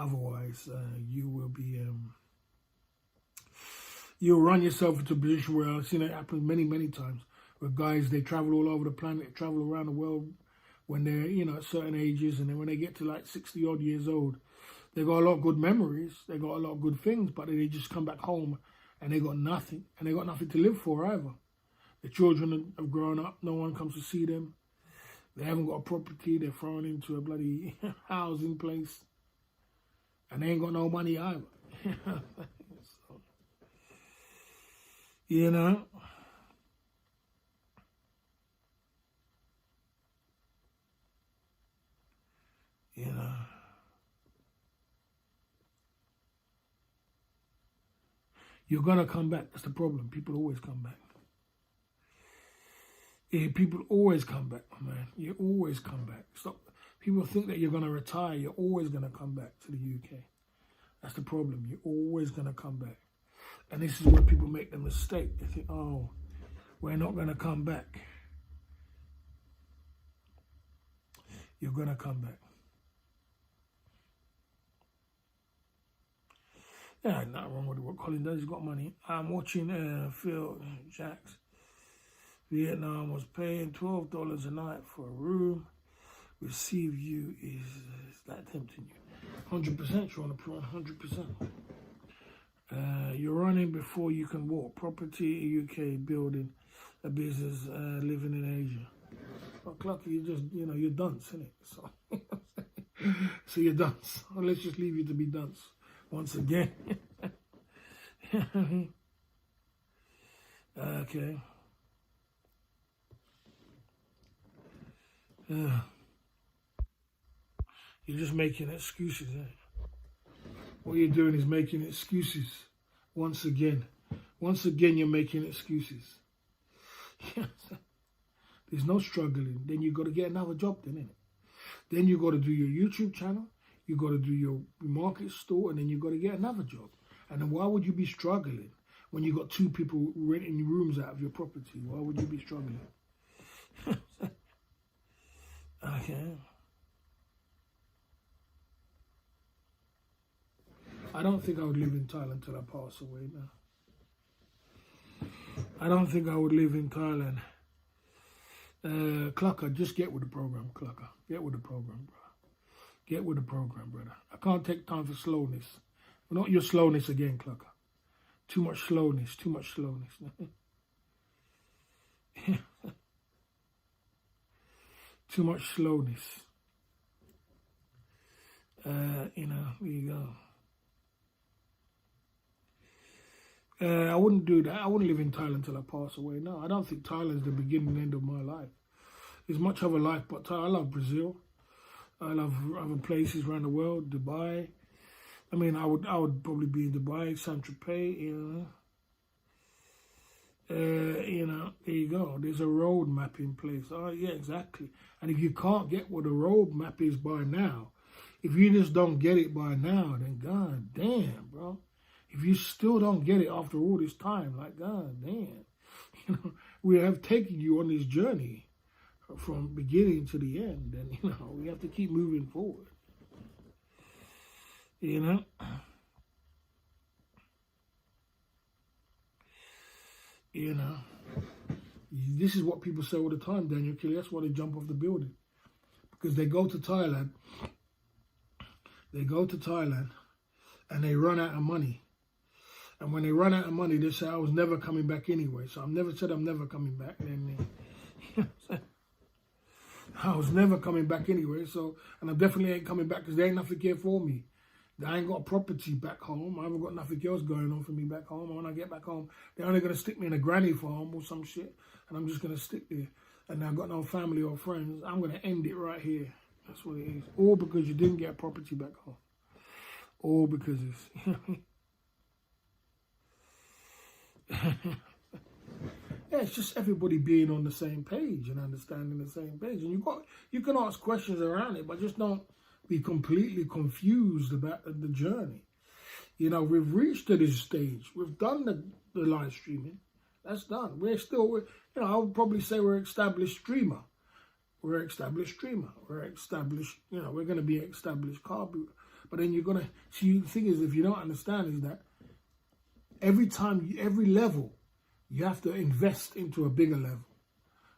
Otherwise, you will be, you'll run yourself into a position where I've seen it happen many, many times, where guys, they travel all over the planet, travel around the world when they're, you know, at certain ages, and then when they get to like 60 odd years old, they got a lot of good memories, they got a lot of good things, but they just come back home and they got nothing, and they got nothing to live for either. The children have grown up, no one comes to see them. They haven't got a property, they're thrown into a bloody housing place, and they ain't got no money either. So, you know? You know? You're going to come back. That's the problem. People always come back. Yeah, people always come back, man. You always come back. Stop. People think that you're going to retire. You're always going to come back to the UK. That's the problem. You're always going to come back. And this is where people make the mistake. They think, oh, we're not going to come back. You're going to come back. Yeah, nothing wrong with what Colin does. He's got money. I'm watching Phil Jacks. Vietnam was paying $12 a night for a room. Receive you is that tempting you? 100%, Sean, 100%. You're running before you can walk. Property, UK, building a business, living in Asia. Well, Clucky, you just, you know, you're dunce, innit? So, so you're dunce. Well, let's just leave you to be dunce once again. Okay. You're just making excuses, eh? What you're doing is making excuses. Once again. Once again, you're making excuses. There's no struggling. Then you got to get another job then, innit? Then you got to do your YouTube channel. You got to do your market store. And then you got to get another job. And then why would you be struggling when you got two people renting rooms out of your property? Why would you be struggling? Okay. I don't think I would live in Thailand till I pass away now. I don't think I would live in Thailand. Clucker, just get with the program, Clucker. Get with the program, bro. Get with the program, brother. I can't take time for slowness. Not your slowness again, Clucker. Too much slowness, too much slowness. Too much slowness. You know, there you go. I wouldn't do that. I wouldn't live in Thailand till I pass away. No, I don't think Thailand's the beginning and end of my life. It's much of a life, but I love Brazil. I love other places around the world. Dubai. I mean, I would probably be in Dubai, Saint-Tropez, you know, there you go. There's a road map in place. Oh, yeah, exactly. And if you can't get what a road map is by now, if you just don't get it by now, then god damn, bro. If you still don't get it after all this time, like god damn. You know, we have taken you on this journey from beginning to the end, and you know, we have to keep moving forward. You know? You know, this is what people say all the time, Daniel Kelly. That's why they jump off the building. Because they go to Thailand. They go to Thailand and they run out of money. And when they run out of money, they say, I was never coming back anyway. So I've never said I'm never coming back. And then, I was never coming back anyway. So, and I definitely ain't coming back because there ain't nothing here for me. I ain't got property back home. I haven't got nothing else going on for me back home. And when I get back home, they're only going to stick me in a granny farm or some shit. And I'm just going to stick there. And I've got no family or friends. I'm going to end it right here. That's what it is. All because you didn't get property back home. All because it's... Yeah, it's just everybody being on the same page and understanding the same page. And you can ask questions around it, but just don't be completely confused about the journey. You know, we've reached to this stage. We've done the live streaming. That's done. We're still, you know, I would probably say we're established streamer. We're established streamer. We're established, you know, we're going to be an established car boot. But then you're going to, see, the thing is, if you don't understand is that every level, you have to invest into a bigger level.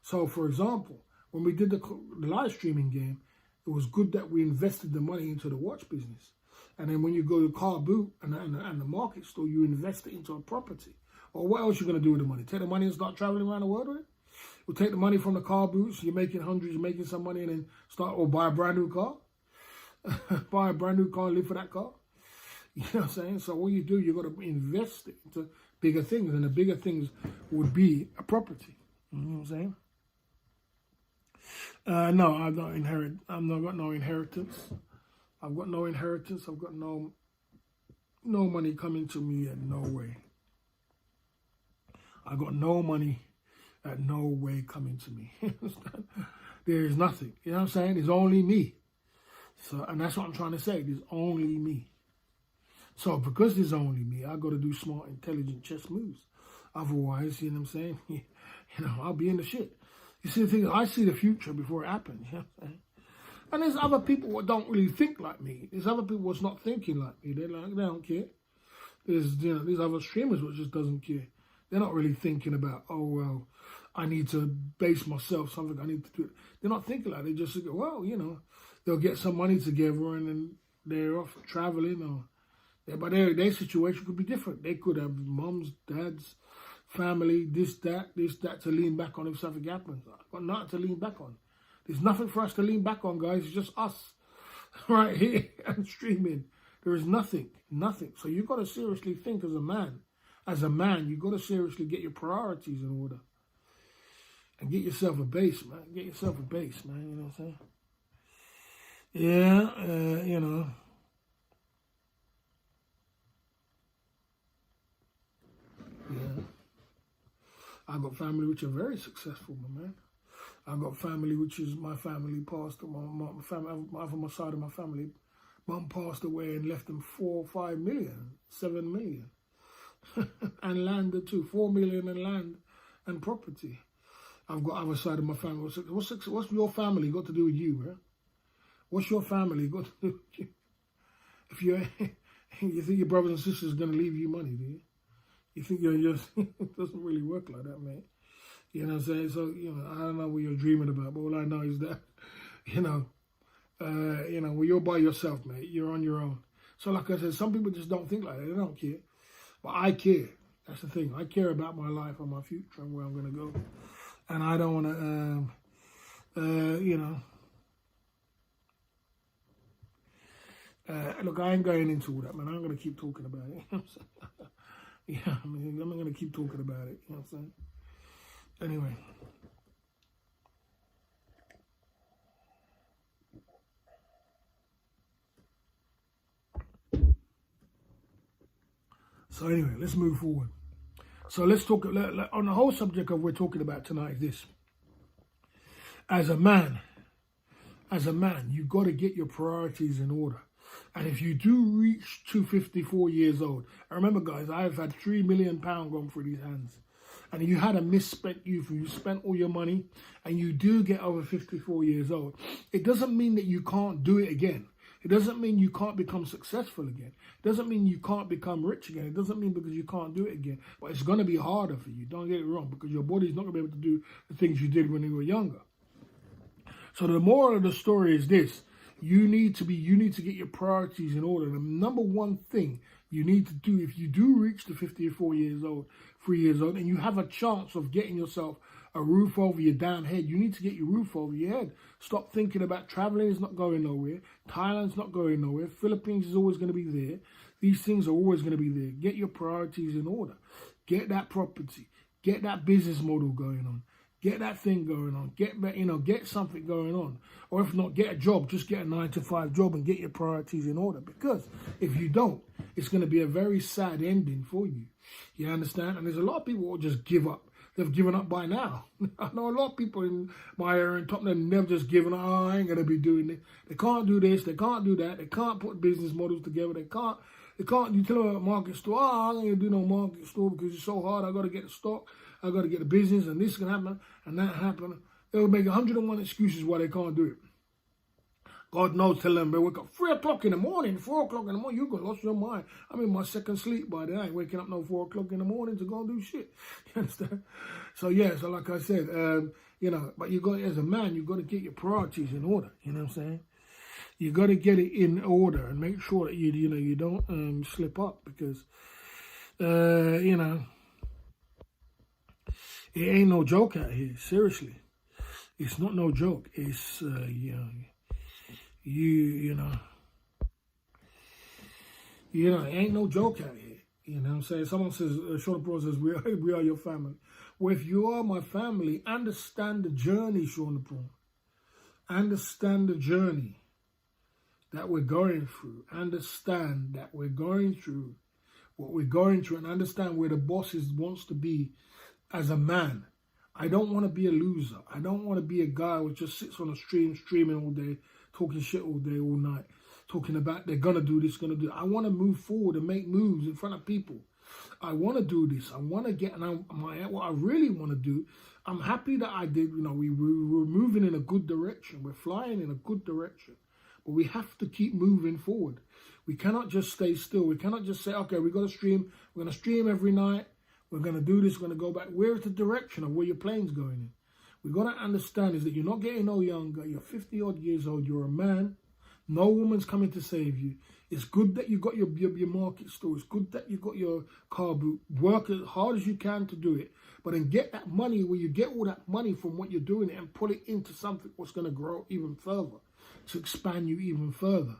So, for example, when we did the live streaming game, it was good that we invested the money into the watch business. And then when you go to car boot and the market store, you invest it into a property. Or what else you going to do with the money? Take the money and start traveling around the world with it? We'll take the money from the car boots, you're making hundreds, you're making some money, and then start or buy a brand new car. Buy a brand new car and live for that car. You know what I'm saying? So what you do, you've got to invest it into bigger things, and the bigger things would be a property. You know what I'm saying? No, I don't inherit. I've not got no inheritance. I've got no inheritance. I've got no money coming to me in no way. I got no money at no way coming to me. There is nothing. You know what I'm saying? There's only me. So, and that's what I'm trying to say. There's only me. So because there's only me, I got to do smart, intelligent chess moves. Otherwise, you know what I'm saying? You know, I'll be in the shit. You see, the thing is, I see the future before it happens. You know what I'm saying? And there's other people that don't really think like me. There's other people that's not thinking like me. They don't care. There's, you know, these other streamers which just doesn't care. They're not really thinking about, oh, well, I need to base myself, something I need to do. They're not thinking like that. They just go, well, you know, they'll get some money together and then they're off traveling. Or, but their situation could be different. They could have mums, dads, family, this, that to lean back on if something happens. I've got nothing to lean back on. There's nothing for us to lean back on, guys. It's just us right here and streaming. There is nothing. So you've got to seriously think as a man. As a man, you've got to seriously get your priorities in order. And get yourself a base, man. Get yourself a base, man. You know what I'm saying? Yeah, you know. Yeah. I got family which are very successful, my man. I got family which is my family passed. My family, from my side of my family, mum passed away and left them 4 or 5 million, 7 million. And land too, 4 million in land and property. I've got other side of my family. What's your family got to do with you, man? What's your family got to do with you? If you think your brothers and sisters are going to leave you money, do you? You think you're just, it doesn't really work like that, mate. You know what I'm saying? So, you know, I don't know what you're dreaming about, but all I know is that, when you're by yourself, mate, you're on your own. So like I said, some people just don't think like that. They don't care. But I care. That's the thing. I care about my life and my future and where I'm going to go. And I don't want to, look, I ain't going into all that, man. I'm going to keep talking about it. Yeah, I mean, I'm going to keep talking about it. You know what I'm saying? Anyway. So anyway, let's move forward. So let's talk on the whole subject of we're talking about tonight is this. As a man, you've got to get your priorities in order. And if you do reach 254 years old, I remember, guys, I've had £3 million going through these hands. And you had a misspent youth, you spent all your money, and you do get over 54 years old, it doesn't mean that you can't do it again. It doesn't mean you can't become successful again. It doesn't mean you can't become rich again. It doesn't mean because you can't do it again. But it's going to be harder for you. Don't get it wrong, because your body's not going to be able to do the things you did when you were younger. So the moral of the story is this. You need to get your priorities in order. The number one thing You need to do, if you do reach the 54 years old, 3 years old, and you have a chance of getting yourself a roof over your damn head, you need to get your roof over your head. Stop thinking about traveling is not going nowhere. Thailand's not going nowhere. Philippines is always going to be there. These things are always going to be there. Get your priorities in order. Get that property. Get that business model going on. Get that thing going on. Get something going on. Or if not, get a job. Just get a 9-to-5 job and get your priorities in order. Because if you don't, it's going to be a very sad ending for you. You understand? And there's a lot of people who will just give up. They've given up by now. I know a lot of people in my area in Tottenham, they've just given up. Oh, I ain't going to be doing it. They can't do this. They can't do that. They can't put business models together. They can't. You tell them about market store. Oh, I ain't going to do no market store because it's so hard. I got to get the stock. I got to get the business, and this can happen, and that happen. They'll make 101 excuses why they can't do it. God knows, tell them, they wake up 3 o'clock in the morning, 4 o'clock in the morning, you're going to lose your mind. I'm in my second sleep by then. I ain't waking up no 4 o'clock in the morning to go and do shit. You understand? So, yeah, so like I said, but you got, as a man, you got to get your priorities in order. You know what I'm saying? You got to get it in order and make sure that you don't slip up because, it ain't no joke out here, seriously. It's not no joke. It's, it ain't no joke out here. You know what I'm saying? Someone says, Sean Pro says, we are your family. Well, if you are my family, understand the journey, Sean Pro. Understand the journey that we're going through. Understand that we're going through what we're going through and understand where the boss wants to be as a man. I don't want to be a loser. I don't want to be a guy who just sits on a stream, streaming all day, talking shit all day, all night, talking about they're going to do this, going to do that. I want to move forward and make moves in front of people. I want to do this. I want to get, what I really want to do, I'm happy that I did, we're moving in a good direction. We're flying in a good direction. But we have to keep moving forward. We cannot just stay still. We cannot just say, okay, we've got to stream. We're going to stream every night. We're going to do this, we're going to go back. Where's the direction of where your plane's going in? We've got to understand is that you're not getting no younger. You're 50-odd years old. You're a man. No woman's coming to save you. It's good that you got your market store. It's good that you got your car boot. Work as hard as you can to do it. But then get that money where you get all that money from what you're doing and put it into something that's going to grow even further, to expand you even further.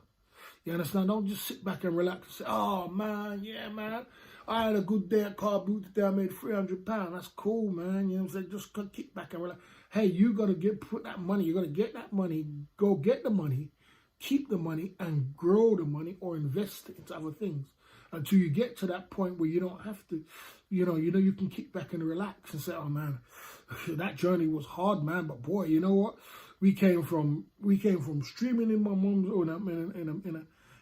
You understand? Don't just sit back and relax and say, oh, man, yeah, man. I had a good day at car boot today. I made £300. That's cool, man. You know what I'm saying? Just kick back and relax. Hey, you got to put that money. You got to get that money. Go get the money. Keep the money and grow the money or invest it into other things until you get to that point where you don't have to, you can kick back and relax and say, oh, man, that journey was hard, man. But, boy, you know what? We came from streaming in my mom's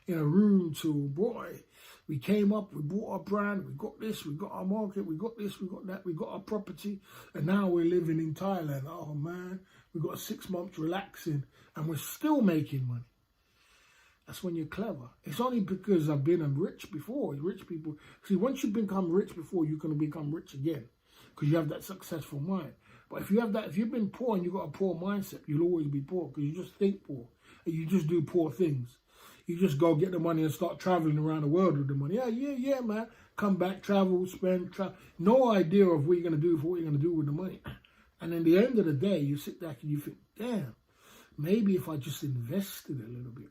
in a room to, boy, we came up, we bought our brand, we got this, we got our market, we got this, we got that, we got our property, and now we're living in Thailand. Oh, man, we got 6 months relaxing, and we're still making money. That's when you're clever. It's only because I've been rich before. Rich people, see, once you become rich before, you can become rich again because you have that successful mind. But if you've been poor and you've got a poor mindset, you'll always be poor because you just think poor and you just do poor things. You just go get the money and start traveling around the world with the money. Yeah, man. Come back, travel, spend, no idea of what you're going to do with the money. And at the end of the day, you sit back and you think, damn, maybe if I just invested a little bit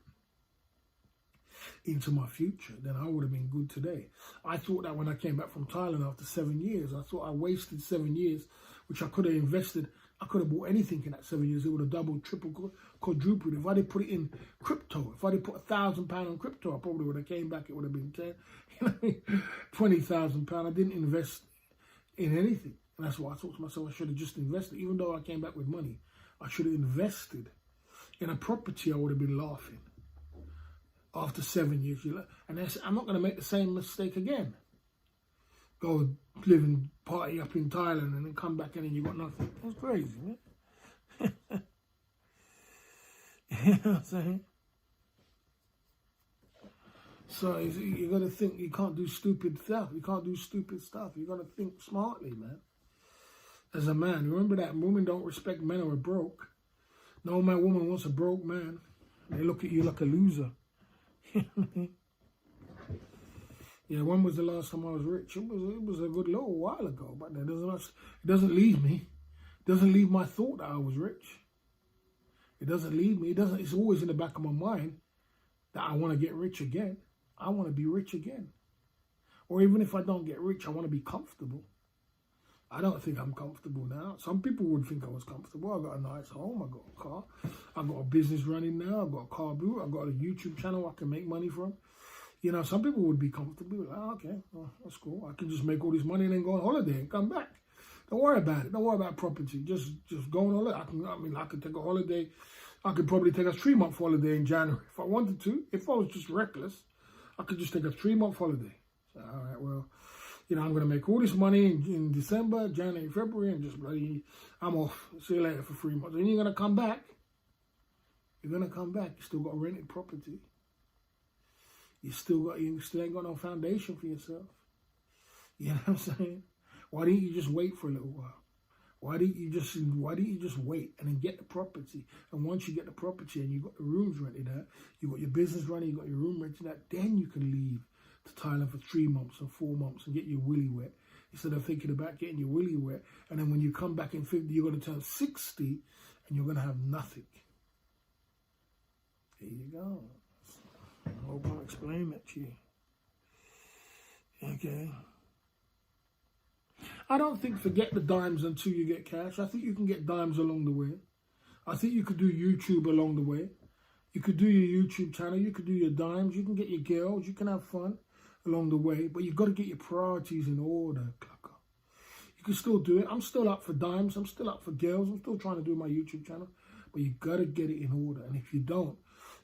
into my future, then I would have been good today. I thought that when I came back from Thailand after 7 years, I thought I wasted 7 years, which I could have invested. I could have bought anything in that 7 years. It would have doubled, tripled, quadrupled. If I did put it in crypto, if I did put £1,000 on crypto, I probably would have came back. It would have been 20,000 pounds. I didn't invest in anything, and that's why I thought to myself I should have just invested. Even though I came back with money, I should have invested in a property. I would have been laughing after 7 years. And I'm not going to make the same mistake again. Go live and party up in Thailand and then come back and then you got nothing. That's crazy, man. You know what I'm saying? So you got to think, you can't do stupid stuff. You can't do stupid stuff. You got to think smartly, man. As a man, remember that women don't respect men who are broke. No man, woman wants a broke man. They look at you like a loser. Yeah, when was the last time I was rich? It was a good little while ago, but it doesn't leave me. It doesn't leave my thought that I was rich. It doesn't leave me. It's always in the back of my mind that I want to get rich again. I want to be rich again. Or even if I don't get rich, I want to be comfortable. I don't think I'm comfortable now. Some people would think I was comfortable. I got a nice home. I got a car. I got a business running now. I got a car boot. I got a YouTube channel I can make money from. You know, some people would be comfortable. Like, oh, okay, well, that's cool. I can just make all this money and then go on holiday and come back. Don't worry about it. Don't worry about property. Just go on holiday. I could take a holiday. I could probably take a 3-month holiday in January if I wanted to. If I was just reckless, I could just take a 3-month holiday. So, all right, well, you know, I'm going to make all this money in December, January, February, and just bloody, I'm off. See you later for 3 months. And you're going to come back. You're going to come back. You still got rented property. You still ain't got no foundation for yourself. You know what I'm saying? Why didn't you just wait for a little while? Why didn't you just wait and then get the property? And once you get the property and you got the rooms rented out, you got your business running, you got your room rented out, then you can leave to Thailand for 3 months or 4 months and get your willy wet. Instead of thinking about getting your willy wet, and then when you come back in 50, you're going to turn 60 and you're going to have nothing. There you go. I hope I explain that to you. Okay. I don't think forget the dimes until you get cash. I think you can get dimes along the way. I think you could do YouTube along the way. You could do your YouTube channel. You could do your dimes. You can get your girls. You can have fun along the way. But you've got to get your priorities in order, Clucker. You can still do it. I'm still up for dimes. I'm still up for girls. I'm still trying to do my YouTube channel. But you got to get it in order. And if you don't,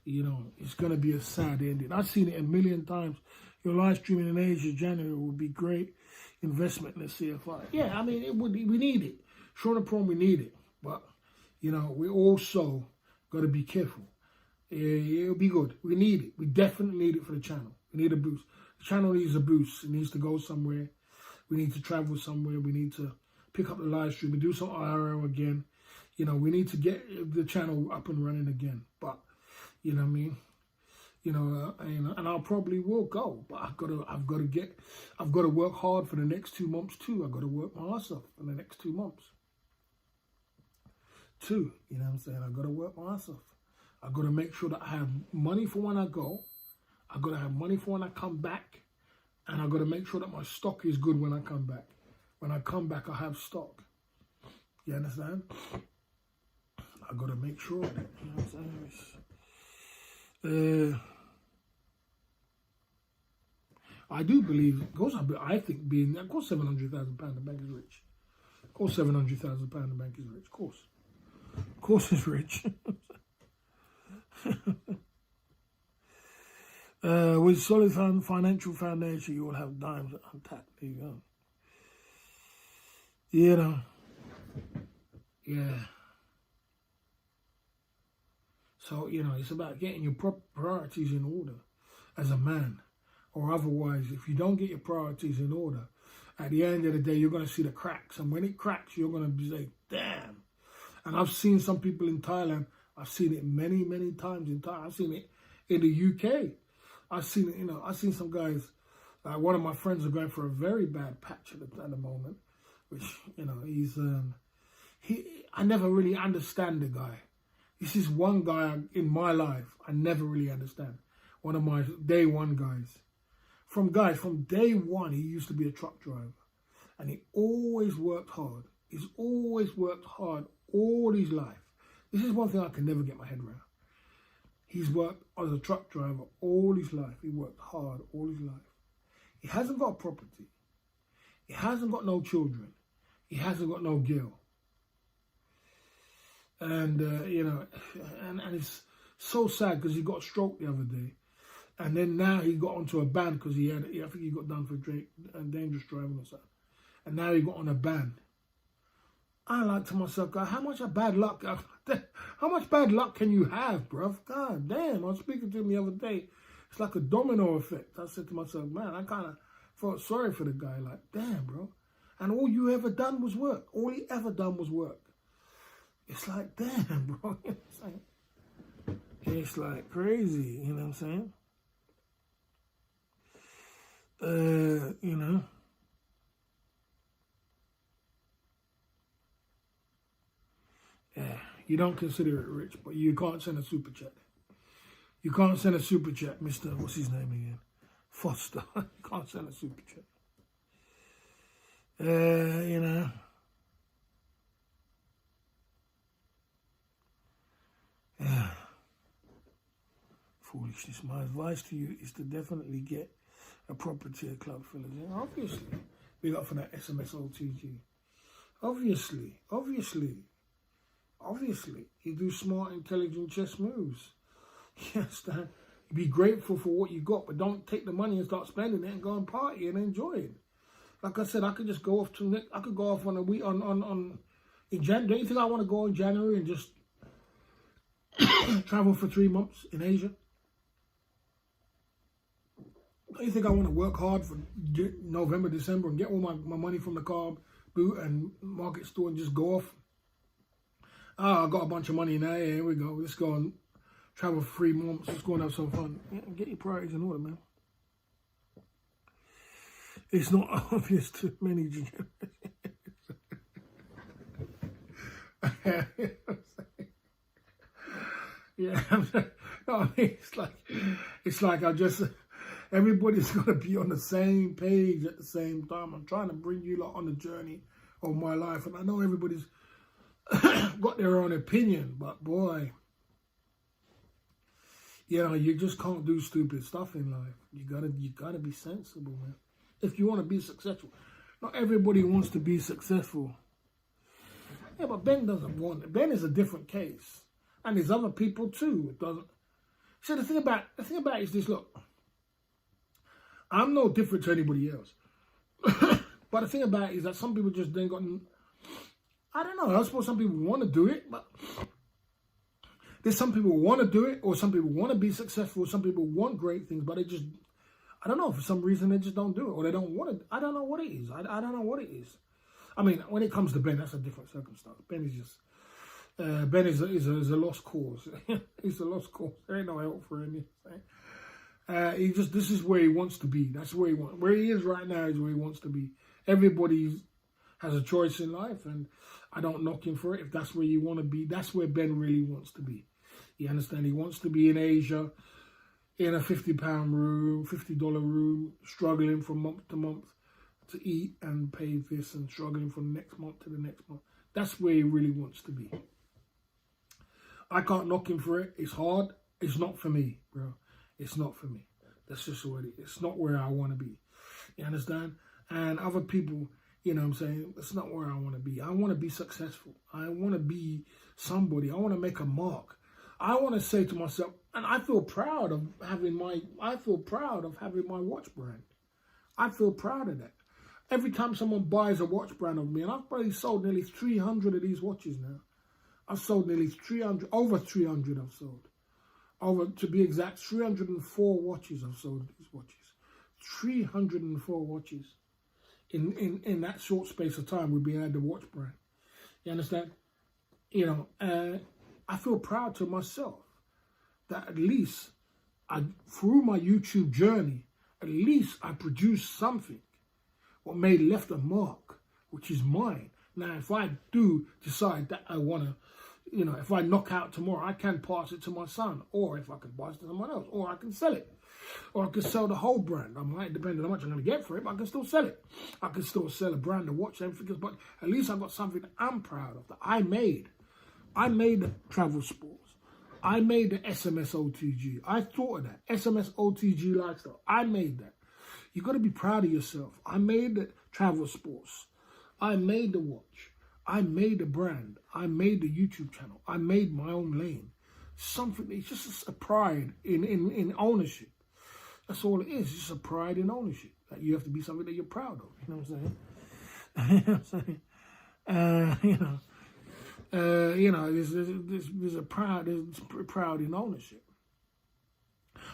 you know, it's going to be a sad ending. I've seen it a million times. Your live streaming in Asia, January, would be great investment in the CFI. Yeah, I mean, it would. We need it. Short and prone, we need it. But, you know, we also got to be careful. It'll be good. We need it. We definitely need it for the channel. We need a boost. The channel needs a boost. It needs to go somewhere. We need to travel somewhere. We need to pick up the live stream and do some IRL again. You know, we need to get the channel up and running again. But, you know what I mean? You know, and I probably will go, but I've got to work hard for the next 2 months too. I've got to work my ass off for the next 2 months too. You know what I'm saying? I've got to work my ass off. I've got to make sure that I have money for when I go. I've got to have money for when I come back, and I've got to make sure that my stock is good when I come back. When I come back, I have stock. You understand? I've got to make sure of that. You know what I'm saying? I do believe, of course, I think of course £700,000 the bank is rich. Of course £700,000 the bank is rich. Of course it's rich. With solid financial foundation, you will have dimes untapped. There you go. You know, yeah. So, you know, it's about getting your priorities in order as a man. Or otherwise, if you don't get your priorities in order, at the end of the day, you're going to see the cracks. And when it cracks, you're going to be like, damn. And I've seen some people in Thailand. I've seen it many, many times in Thailand. I've seen it in the UK. I've seen it, you know, I've seen some guys, one of my friends are going for a very bad patch at the moment, which, you know, I never really understand the guy. This is one guy in my life I never really understand. One of my day one guys. From day one, he used to be a truck driver. And he always worked hard. He's always worked hard all his life. This is one thing I can never get my head around. He's worked as a truck driver all his life. He worked hard all his life. He hasn't got property. He hasn't got no children. He hasn't got no girl. And, you know, and it's so sad because he got a stroke the other day. And then now he got onto a ban because I think he got done for dangerous driving or something. And now he got on a ban. I like to myself, God, how much bad luck can you have, bruv? God damn, I was speaking to him the other day. It's like a domino effect. I said to myself, man, I kind of felt sorry for the guy. Like, damn, bro. And all you ever done was work. All he ever done was work. It's like, damn, bro. You know what I'm saying? It's like crazy, you know what I'm saying? You know. Yeah, you don't consider it rich, but you can't send a super chat. You can't send a super chat, Mr. What's his name again? Foster. You can't send a super chat. You know. Foolishness. My advice to you is to definitely get a proper tier club, fellas. Yeah, obviously. Big up for that SMS OTG. Obviously. You do smart, intelligent chess moves. You understand? Be grateful for what you got, but don't take the money and start spending it and go and party and enjoy it. Like I said, I could just go off to next. I could go off on a week in January. Don't you think I want to go in January and just travel for 3 months in Asia? Don't you think I want to work hard for November, December and get all my money from the car boot and market store and just go off? I got a bunch of money now. Here we go. Let's go and travel for 3 months. Let's go and have some fun. Yeah, get your priorities in order, man. It's not obvious to many generations. Yeah, no, I mean, it's like everybody's gonna be on the same page at the same time. I'm trying to bring you lot on the journey of my life, and I know everybody's got their own opinion, but boy, you know, you just can't do stupid stuff in life. You gotta be sensible, man. If you want to be successful, not everybody wants to be successful. Yeah, but Ben doesn't want it. Ben is a different case, and there's other people too. It doesn't. So the thing about it is this: look, I'm no different to anybody else. But the thing about it is that some people just then got. I don't know. I suppose some people want to do it, but there's some people who want to do it, or some people want to be successful. Some people want great things, but they just, I don't know, for some reason they just don't do it, or they don't want to. I don't know what it is. I don't know what it is. I mean, when it comes to Ben, that's a different circumstance. Ben is just, Ben is a lost cause. He's a lost cause. There ain't no help for him. This is where he wants to be. That's where he wants. Where he is right now is where he wants to be. Everybody has a choice in life, and I don't knock him for it. If that's where you want to be, that's where Ben really wants to be. You understand? He wants to be in Asia, in a £50 room, $50 room, struggling from month to month to eat and pay this, and struggling from next month to the next month. That's where he really wants to be. I can't knock him for it. It's hard. It's not for me, bro. It's not for me. That's just what it is. It's not where I want to be. You understand? And other people, you know what I'm saying? That's not where I want to be. I want to be successful. I want to be somebody. I want to make a mark. I want to say to myself, and I feel proud of having my watch brand. I feel proud of that. Every time someone buys a watch brand of me, and I've probably sold nearly 300 of these watches now. I've sold nearly 300, over 300 I've sold. Over, to be exact, 304 watches I've sold these watches. 304 watches. In that short space of time we've been at the watch brand. You understand? You know, I feel proud to myself that at least through my YouTube journey, at least I produced something or left a mark, which is mine. Now, if I do decide that I want to, you know, if I knock out tomorrow, I can pass it to my son, or if I can pass it to someone else, or I can sell it. Or I could sell the whole brand. I might, depend on how much I'm going to get for it, but I can still sell it. I can still sell a brand of watch, everything, but at least I've got something that I'm proud of, that I made. I made the travel sports. I made the SMS OTG. I thought of that. SMS OTG lifestyle. I made that. You got to be proud of yourself. I made the travel sports. I made the watch. I made the brand. I made the YouTube channel. I made my own lane. Something, it's just a pride in ownership. That's all it is. It's just a pride in ownership. That you have to be something that you're proud of. You know what I'm saying? You know what I'm saying? You know, there's pride in ownership.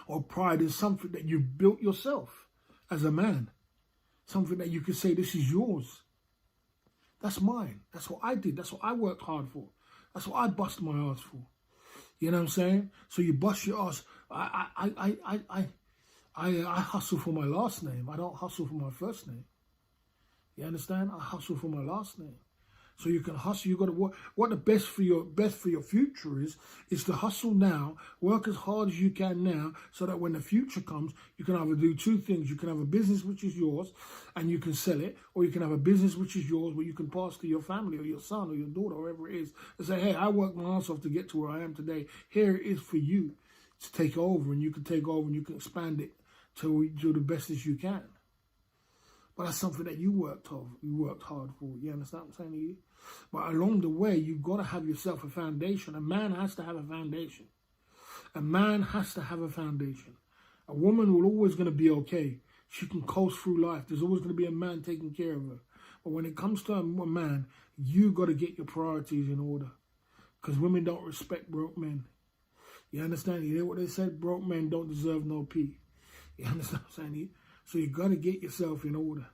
Or pride is something that you built yourself as a man. Something that you could say, this is yours. That's mine. That's what I did. That's what I worked hard for. That's what I bust my ass for. You know what I'm saying? So you bust your ass. I I hustle for my last name. I don't hustle for my first name. You understand? I hustle for my last name. So you can hustle. You got to work. What the best for your future is to hustle now. Work as hard as you can now, so that when the future comes, you can either do two things. You can have a business which is yours, and you can sell it, or you can have a business which is yours, but you can pass to your family or your son or your daughter, or whoever it is, and say, "Hey, I worked my ass off to get to where I am today. Here it is for you to take over, and you can take over and you can expand it to do the best as you can." But that's something that you worked hard for. You understand what I'm saying to you? But along the way, you've got to have yourself a foundation. A man has to have a foundation. A man has to have a foundation. A woman will always going to be okay. She can coast through life. There's always going to be a man taking care of her. But when it comes to a man, you got to get your priorities in order. Because women don't respect broke men. You understand? You hear what they said? Broke men don't deserve no pee. You understand what I'm saying? So you got to get yourself in order.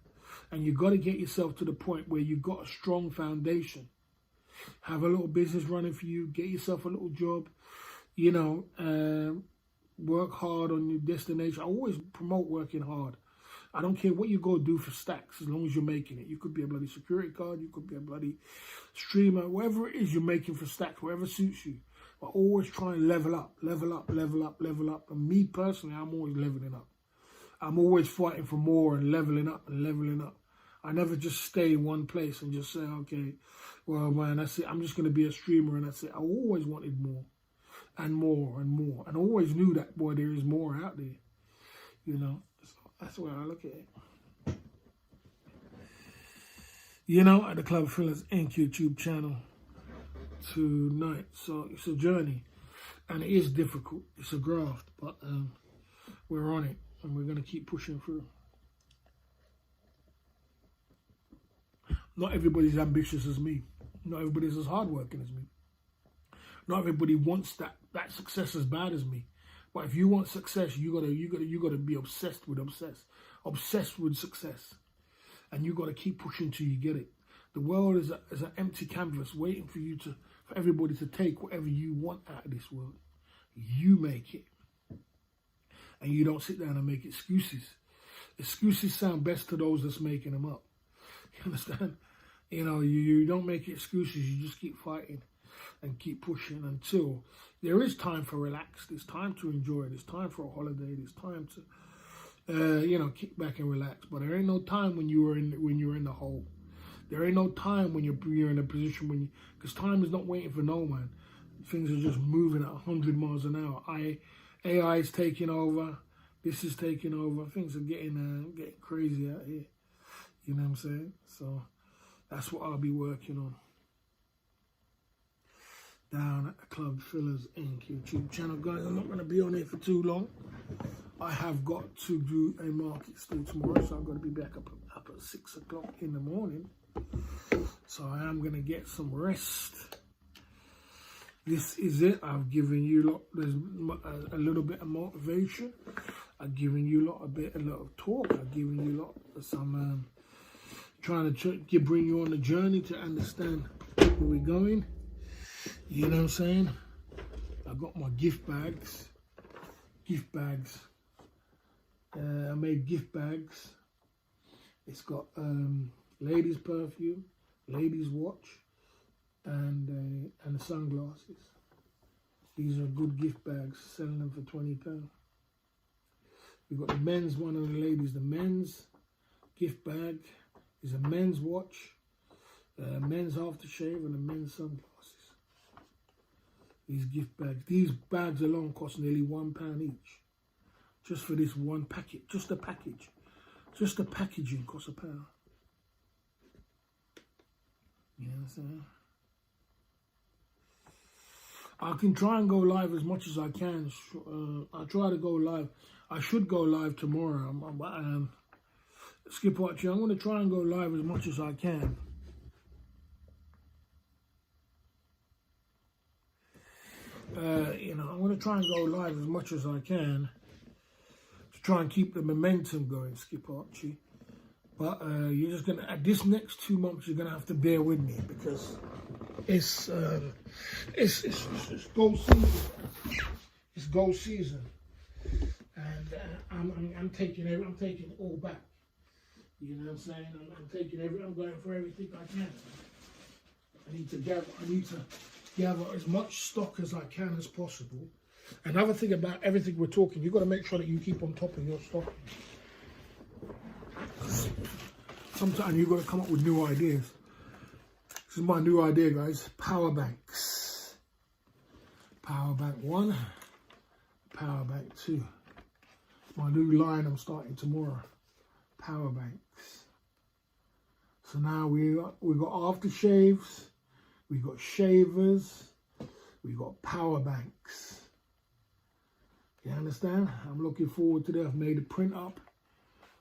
And you got to get yourself to the point where you got a strong foundation. Have a little business running for you. Get yourself a little job. You know, work hard on your destination. I always promote working hard. I don't care what you go do for stacks, as long as you're making it. You could be a bloody security guard. You could be a bloody streamer. Whatever it is you're making for stacks, whatever suits you. But always try and level up, level up, level up, level up. And me personally, I'm always leveling up. I'm always fighting for more and leveling up and leveling up. I never just stay in one place and just say, okay, well, man, that's it. I'm just going to be a streamer and that's it. I always wanted more and more and more. And I always knew that, boy, there is more out there. You know, that's the way I look at it. You know, at the Club Fillers Inc. YouTube channel tonight. So it's a journey. And it is difficult. It's a graft. But we're on it. And we're going to keep pushing through. Not everybody's ambitious as me. Not everybody's as hardworking as me. Not everybody wants that success as bad as me. But if you want success, you gotta be obsessed with success, and you gotta keep pushing till you get it. The world is an empty canvas waiting for you for everybody to take whatever you want out of this world. You make it. And you don't sit down and make excuses. Excuses sound best to those that's making them up. You understand? You know, you don't make excuses. You just keep fighting and keep pushing until there is time for relax. There's time to enjoy. There's time for a holiday. There's time to, you know, kick back and relax. But there ain't no time when you're in the hole. There ain't no time when you're in a position because time is not waiting for no man. Things are just moving at 100 miles an hour. AI is taking over. This is taking over. Things are getting crazy out here. You know what I'm saying? So that's what I'll be working on. Down at the Club Fillers Inc. YouTube channel. Guys, I'm not going to be on here for too long. I have got to do a market still tomorrow, so I've got to be back up at 6 o'clock in the morning. So I am going to get some rest. This is it. I've given you a little bit of motivation. I've given you a lot of talk. I've given you some trying to bring you on the journey to understand where we're going. You know what I'm saying? I've got my gift bags. I made gift bags. It's got ladies' perfume, ladies' watch, and the sunglasses. These are good gift bags, selling them for £20. We've got the men's one and the ladies. The men's gift bag is a men's watch, men's aftershave, and a men's sunglasses. These gift bags. These bags alone cost nearly £1 each. Just for this one packet. Just the package. Just the packaging costs £1. You know what I'm saying? I can try and go live as much as I can. I'll try to go live. I should go live tomorrow. Skip watching. I'm going to try and go live as much as I can. You know, I'm going to try and go live as much as I can to try and keep the momentum going, Skip Archie. But you're just going to, at this next 2 months, you're going to have to bear with me because it's goal season. It's goal season. and I'm taking it all back. You know what I'm saying? I'm going for everything I can. I need to gather as much stock as I can as possible. Another thing about everything we're talking, you've got to make sure that you keep on top of your stock. Sometimes you've got to come up with new ideas. This is my new idea, guys. Power banks. Power bank 1, power bank 2. My new line I'm starting tomorrow. Power banks. So now we got aftershaves, we got shavers, we got power banks. You understand? I'm looking forward to that. I've made a print up.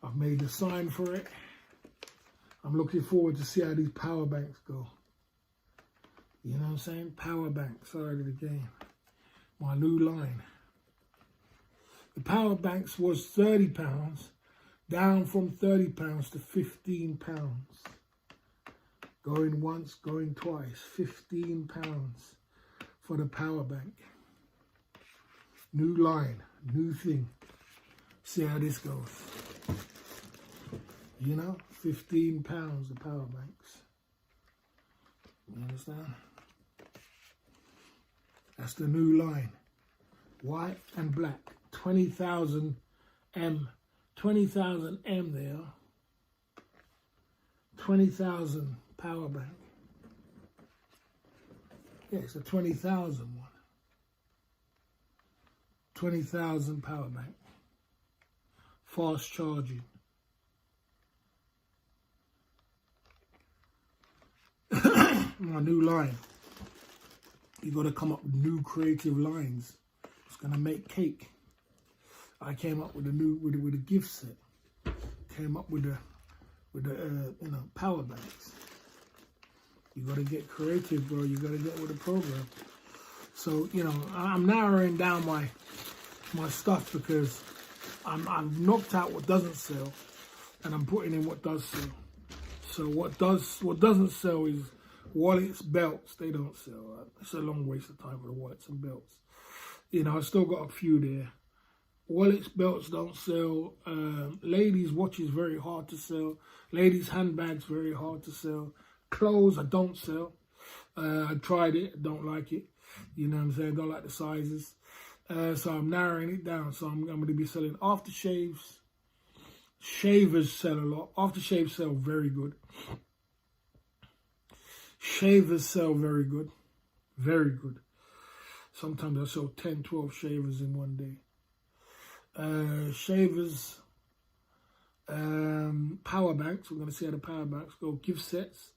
I've made the sign for it. I'm looking forward to see how these power banks go. You know what I'm saying? Power bank side of the game. My new line. The power banks was £30, down from £30 to £15. Going once, going twice. £15 for the power bank. New line, new thing. See how this goes. You know, £15 the power banks. You understand? That's the new line. White and black. 20,000 M. 20,000 M there. 20,000 power bank. Yeah, it's a 20,000 one. 20,000 power bank. Fast charging. My new line. You got to come up with new creative lines. It's gonna make cake. I came up with a gift set. Came up with the power banks. You got to get creative, bro. You got to get with the program. So I'm narrowing down my stuff because I've knocked out what doesn't sell, and I'm putting in what does sell. So what doesn't sell is wallets, belts. They don't sell. Right? It's a long waste of time for the wallets and belts. I've still got a few there. Wallets, belts don't sell. Ladies' watches very hard to sell. Ladies' handbags very hard to sell. Clothes I don't sell. I tried it, don't like it. You know what I'm saying? Don't like the sizes. So I'm narrowing it down. So I'm going to be selling aftershaves. Shavers sell a lot. Aftershaves sell very good. Shavers sell very good. Very good. Sometimes I sell 10, 12 shavers in one day. Shavers, power banks. We're going to see how the power banks go. Gift sets.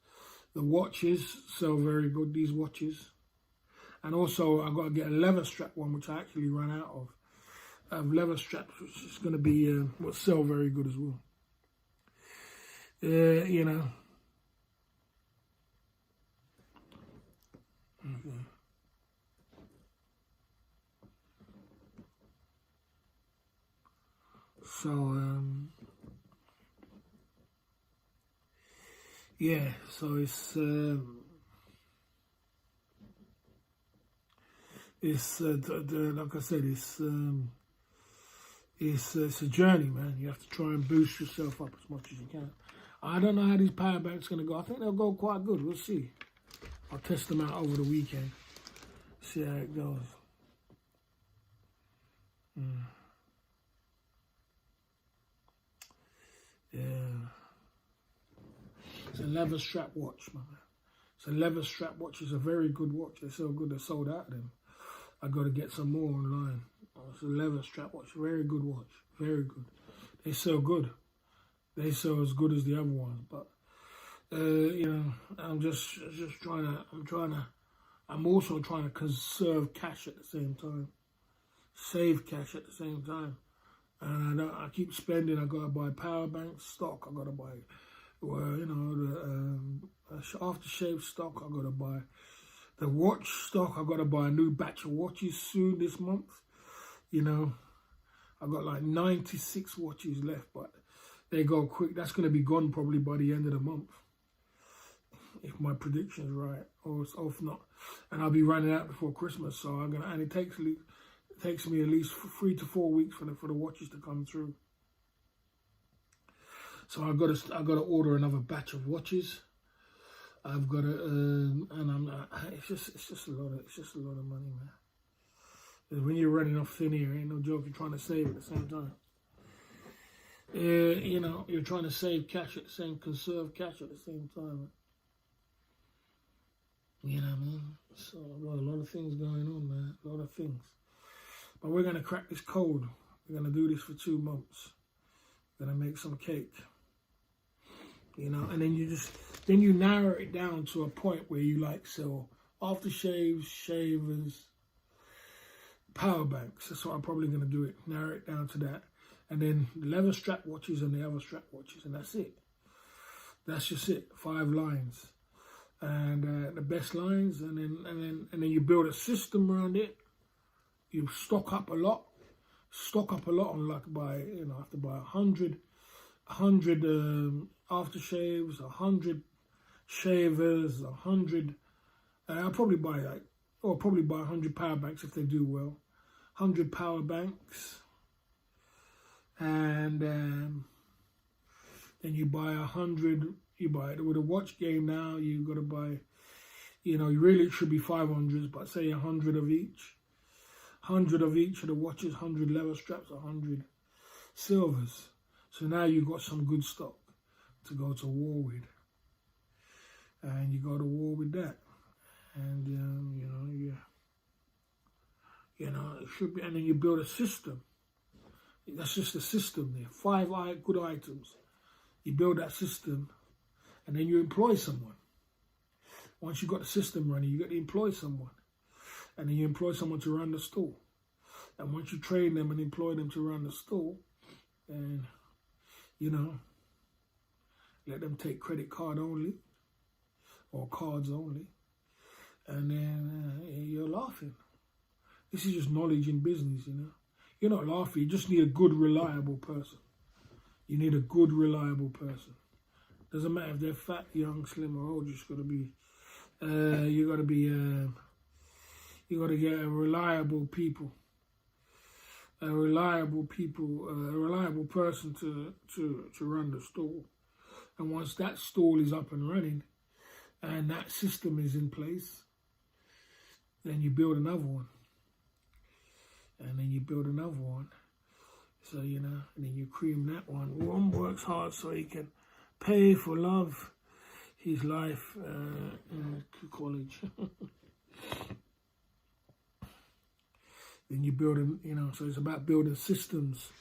The watches sell very good, these watches. And also, I've got to get a leather strap one, which I actually ran out of. Leather straps, which is going to be what sell very good as well. Okay. So, yeah, so it's like I said, it's a journey, man. You have to try and boost yourself up as much as you can. I don't know how these power banks going to go. I think they'll go quite good. We'll see. I'll test them out over the weekend. See how it goes. Yeah. It's a leather strap watch, man. It's a leather strap watch. It's a very good watch. They're so good, they're sold out of them. I got to get some more online. It's a leather strap watch. Very good watch. Very good. They sell good. They sell as good as the other ones. But, I'm just trying to, I'm also trying to conserve cash at the same time. Save cash at the same time. And I keep spending. I got to buy power bank stock. I got to buy, the aftershave stock. I got to buy the watch stock. I got to buy a new batch of watches soon this month. I got like 96 watches left, but they go quick. That's going to be gone probably by the end of the month, if my prediction's right, or if not. And I'll be running out before Christmas. So and it takes It takes me at least 3 to 4 weeks for the watches to come through. So I got to order another batch of watches. I've got to, and it's just a lot of money, man. And when you're running off thin air, ain't no joke. You're trying to save at the same time. You know, you're trying to save cash at the same, conserve cash at the same time. You know what I mean? So I've got a lot of things going on, man. A lot of things. But we're gonna crack this code. We're gonna do this for 2 months. We're gonna make some cake. You know, and then you narrow it down to a point where you like sell aftershaves, shavers, power banks. That's what I'm probably gonna do it. Narrow it down to that. And then the leather strap watches and the other strap watches, and that's it. That's just it. 5 lines, and the best lines, and then you build a system around it. You stock up a lot on, like, by, you know, I have to buy 100 aftershaves, 100 shavers, 100. I'll probably buy 100 power banks if they do well. 100 power banks. And then you buy 100. You buy it with a watch game now. You got to buy, you know, you really should be 500s, but say 100 of each. 100 of each of the watches, 100 leather straps, 100 silvers. So now you've got some good stock to go to war with, and you go to war with that, and you know, it should be, and then you build a system. That's just a system there. 5 good items. You build that system, and then you employ someone. Once you've got the system running, you got to employ someone. And then you employ someone to run the store. And once you train them and employ them to run the store, and, you know, let them take credit card only, or cards only, and then you're laughing. This is just knowledge in business, you know. You're not laughing. You just need a good, reliable person. You need a good, reliable person. Doesn't matter if they're fat, young, slim, or old. You just got to be. You got to be. You got to get a reliable people. A reliable person to run the store. And once that store is up and running, and that system is in place, then you build another one. And then you build another one. So, you know, and then you cream that one. One works hard so he can pay for love his life in college. Then you build, you know, so it's about building systems.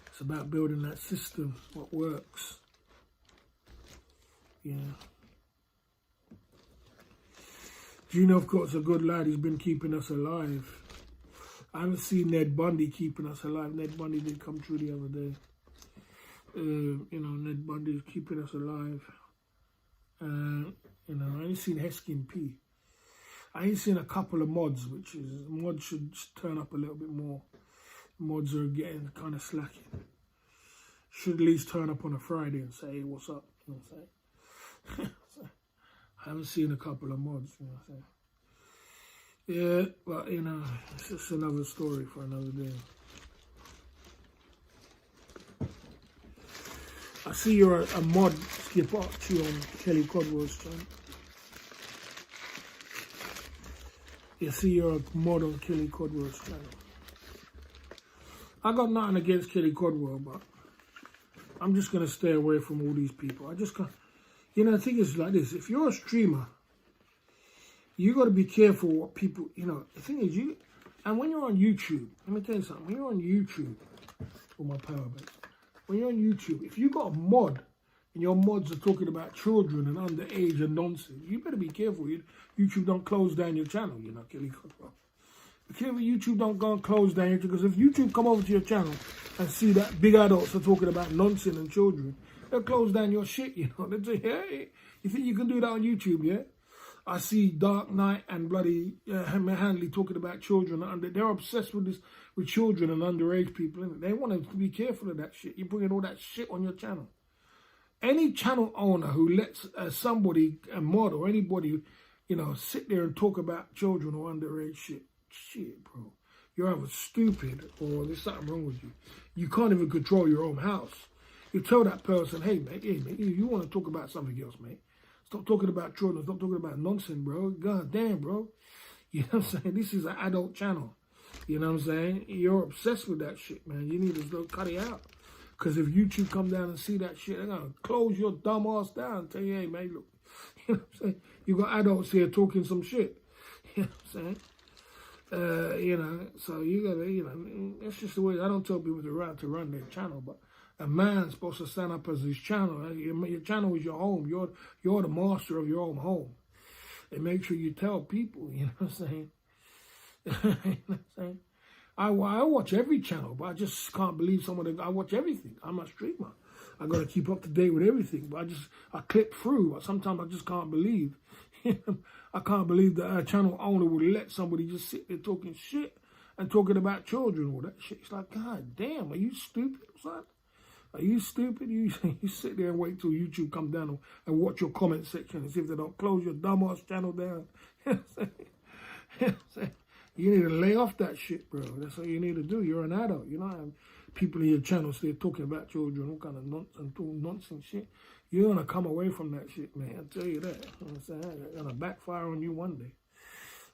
It's about building that system, what works. Yeah. Gino, of course, a good lad. He's been keeping us alive. I haven't seen Ned Bundy keeping us alive. Ned Bundy did come through the other day. You know, Ned Bundy is keeping us alive. You know, I ain't seen Heskin P. I ain't seen a couple of mods, mods should turn up a little bit more. Mods are getting kind of slacking. Should at least turn up on a Friday and say, hey, what's up? You know what I'm saying? I haven't seen a couple of mods, you know what I'm saying? Yeah, but, you know, it's just another story for another day. I see you're a mod, Skip Archie, on Kelly Codwell's channel. You see you're a mod on Kelly Codwell's channel. I got nothing against Kelly Codwell, but I'm just going to stay away from all these people. I just can't. You know, the thing is like this. If you're a streamer, you got to be careful what people, you know, the thing is and when you're on YouTube, let me tell you something, when you're on YouTube, for my power bank, when you're on YouTube, if you got a mod, and your mods are talking about children and underage and nonsense, you better be careful. YouTube don't close down your channel, you know, Kelly Codwell. Be careful YouTube don't go and close down your channel, because if YouTube come over to your channel and see that big adults are talking about nonsense and children, they'll close down your shit, you know. They'll say, hey, you think you can do that on YouTube, yeah? I see Dark Knight and bloody Hanley talking about children. They're obsessed with this, with children and underage people. Innit? They want to be careful of that shit. You're bringing all that shit on your channel. Any channel owner who lets somebody, a mod or anybody, you know, sit there and talk about children or underage shit, bro. you're either stupid or there's something wrong with you. You can't even control your own house. You tell that person, hey, mate, you want to talk about something else, mate. Stop talking about children. Stop talking about nonsense, bro. God damn, bro. You know what I'm saying? This is an adult channel. You know what I'm saying? You're obsessed with that shit, man. You need to cut it out. Because if YouTube come down and see that shit, they're going to close your dumb ass down and tell you, hey, man, look. You know what I'm saying? You got adults here talking some shit. You know what I'm saying? You know, so you got to, you know, that's just the way. I don't tell people to run their channel, but a man's supposed to stand up as his channel. Your channel is your home. You're the master of your own home. And make sure you tell people, you know what I'm saying? You know what I'm saying? I watch every channel, but I just can't believe I watch everything. I'm a streamer. I got to keep up to date with everything. But I clip through. But sometimes I just can't believe. I can't believe that a channel owner would let somebody just sit there talking shit and talking about children or that shit. It's like, God damn, are you stupid or something? Are you stupid? You sit there and wait till YouTube come down and watch your comment section and see if they don't close your dumbass channel down. You know what I'm saying? You need to lay off that shit, bro. That's what you need to do. You're an adult. You know, people in your channel stay talking about children, all kind of nonsense shit. You're going to come away from that shit, man. I'll tell you that. You know what I'm saying? It's going to backfire on you one day.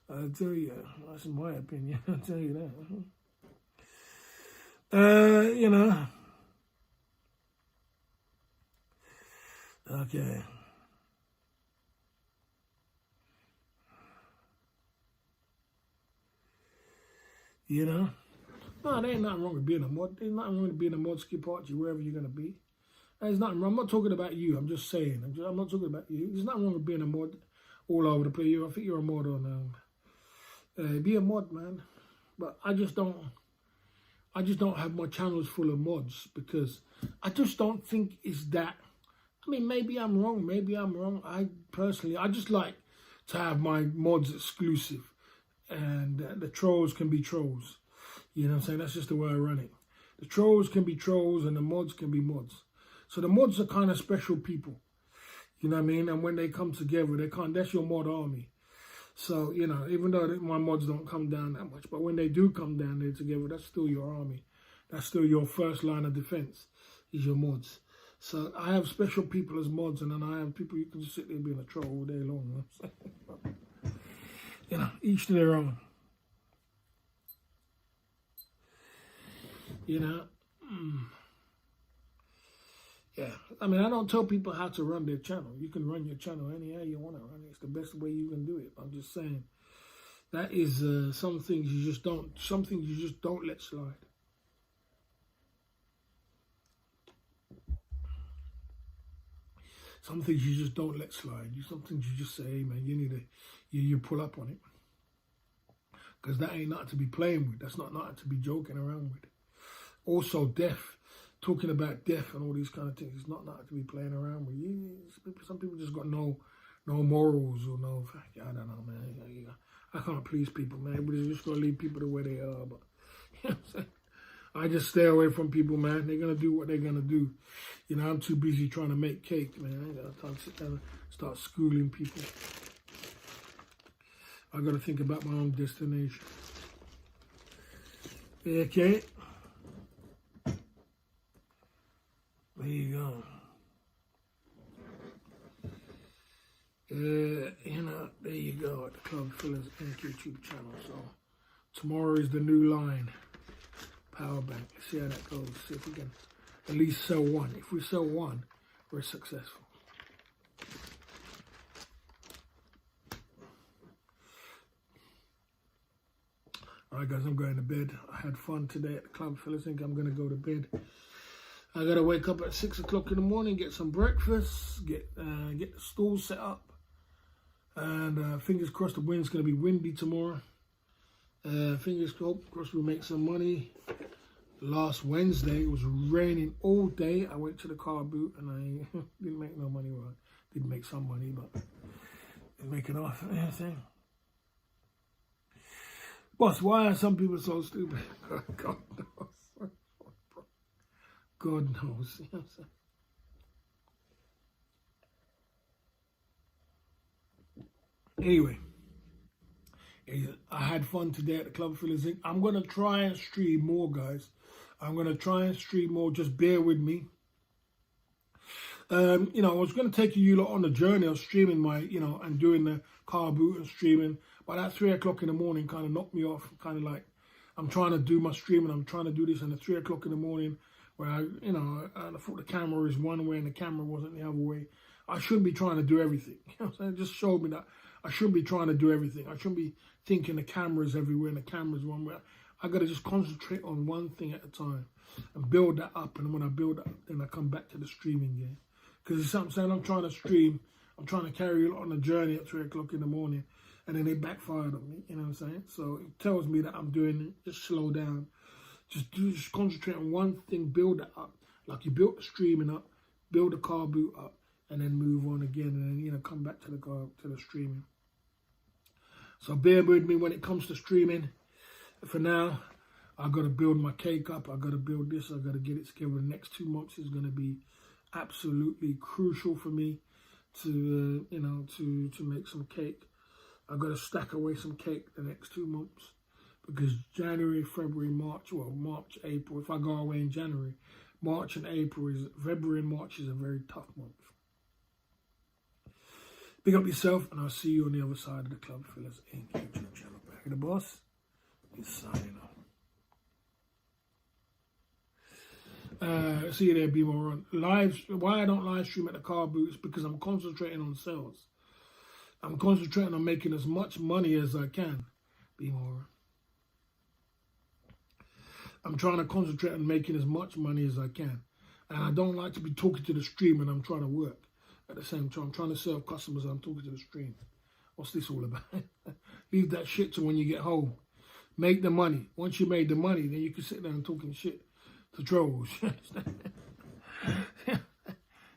I'll tell you. That's my opinion. I'll tell you that. You know. Okay. You know? No, there ain't nothing wrong with being a mod. There's nothing wrong with being a mod skip archie wherever you're going to be. There's nothing wrong. I'm not talking about you. I'm just saying. I'm not talking about you. There's nothing wrong with being a mod all over the place. I think you're a mod on... be a mod, man. But I just don't have my channels full of mods because I just don't think it's that... I mean, maybe I'm wrong. I personally just like to have my mods exclusive. And the trolls can be trolls. You know what I'm saying? That's just the way I run it. The trolls can be trolls and the mods can be mods. So the mods are kind of special people. You know what I mean? And when they come together, that's your mod army. So, you know, even though my mods don't come down that much, but when they do come down there together, that's still your army. That's still your first line of defense, is your mods. So I have special people as mods, and then I have people you can just sit there being a troll all day long. You know, each to their own. You know, yeah. I mean, I don't tell people how to run their channel. You can run your channel anyhow you want to run it. It's the best way you can do it. I'm just saying that is some things you just don't let slide. Some things you just don't let slide. Some things you just say, hey man, you need to, you pull up on it. Because that ain't nothing to be playing with. That's not nothing to be joking around with. Also, death. Talking about death and all these kind of things. It's not nothing to be playing around with. Some people just got no morals or no, I don't know, man. I can't please people, man. But just got to leave people the way they are. But, you know what I'm saying? I just stay away from people, man. They're going to do what they're going to do. You know, I'm too busy trying to make cake, man. I ain't got time to sit down and start schooling people. I got to think about my own destination. Okay. There you go. You know, there you go at the Club Fillers Inc. YouTube channel. So tomorrow is the new line. Power bank. Let's see how that goes. See if we can at least sell one. If we sell one, we're successful. All right, guys, I'm going to bed. I had fun today at the Club Fillers Inc. I'm going to go to bed. I got to wake up at 6 o'clock in the morning, get some breakfast, get the stool set up. And fingers crossed the wind's going to be windy tomorrow. Fingers crossed we'll make some money. Last Wednesday, it was raining all day. I went to the car boot and I didn't make no money. Well, I did make some money, but didn't make enough. Anything. Boss, why are some people so stupid? God knows. God knows. You know what I'm saying? I had fun today at the Club Fillers Inc. I'm going to try and stream more, guys. I'm going to try and stream more. Just bear with me. I was going to take you lot on the journey of streaming my, and doing the car boot and streaming. But at 3 o'clock in the morning kind of knocked me off. Kind of like, I'm trying to do my streaming. I'm trying to do this. And at 3 o'clock in the morning, where I thought the camera is one way and the camera wasn't the other way. I shouldn't be trying to do everything. It just showed me that I shouldn't be trying to do everything. I shouldn't be thinking the camera's everywhere and the camera's one way. I got to just concentrate on one thing at a time and build that up. And when I build that up, then I come back to the streaming game. Because it's something I'm saying, I'm trying to stream. I'm trying to carry you on the journey at 3 o'clock in the morning. And then it backfired on me, you know what I'm saying? So it tells me that I'm doing it. Just slow down. Just concentrate on one thing, build that up. Like you built the streaming up, build the car boot up, and then move on again. And then, come back to the streaming. So bear with me when it comes to streaming. For now, I got to build my cake up. I got to build this. I got to get it together. The next 2 months is going to be absolutely crucial for me to make some cake. I got to stack away some cake the next 2 months because January, February, March, April. If I go away in January, February and March is a very tough month. Big up yourself, and I'll see you on the other side of the Club Fillers Inc. YouTube channel. Back of the boss is signing off. See you there, be more on live. Why I don't live stream at the car boot is because I'm concentrating on sales. I'm concentrating on making as much money as I can. Be more. I'm trying to concentrate on making as much money as I can, and I don't like to be talking to the stream and I'm trying to work. At the same time, I'm trying to serve customers and I'm talking to the stream. What's this all about? Leave that shit to when you get home. Make the money. Once you made the money, then you can sit there and talking shit to trolls.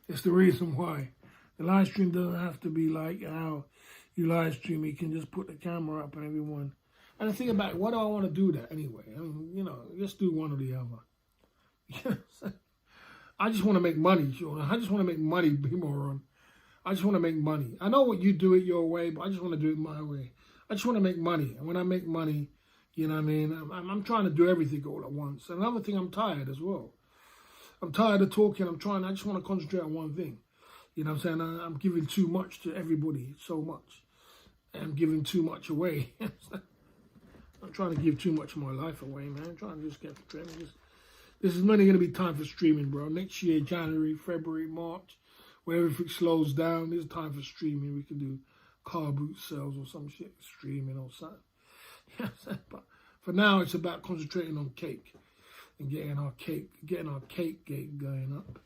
It's the reason why. The live stream doesn't have to be like how you live stream. You can just put the camera up and everyone. And the thing about it, why do I want to do that anyway? I mean, just do one or the other. I just want to make money, Sean. I just want to make money, be moron. I just want to make money. I know what you do it your way, but I just want to do it my way. I just want to make money. And when I make money, you know what I mean? I'm trying to do everything all at once. And another thing, I'm tired as well. I'm tired of talking. I just want to concentrate on one thing. You know what I'm saying? I'm giving too much to everybody, so much. And I'm giving too much away. I'm trying to give too much of my life away, man. I'm trying to just get the training. This is mainly going to be time for streaming, bro. Next year, January, February, March, when everything slows down, there's time for streaming. We can do car boot sales or some shit, streaming or something. But for now, it's about concentrating on cake and getting our cake game going up.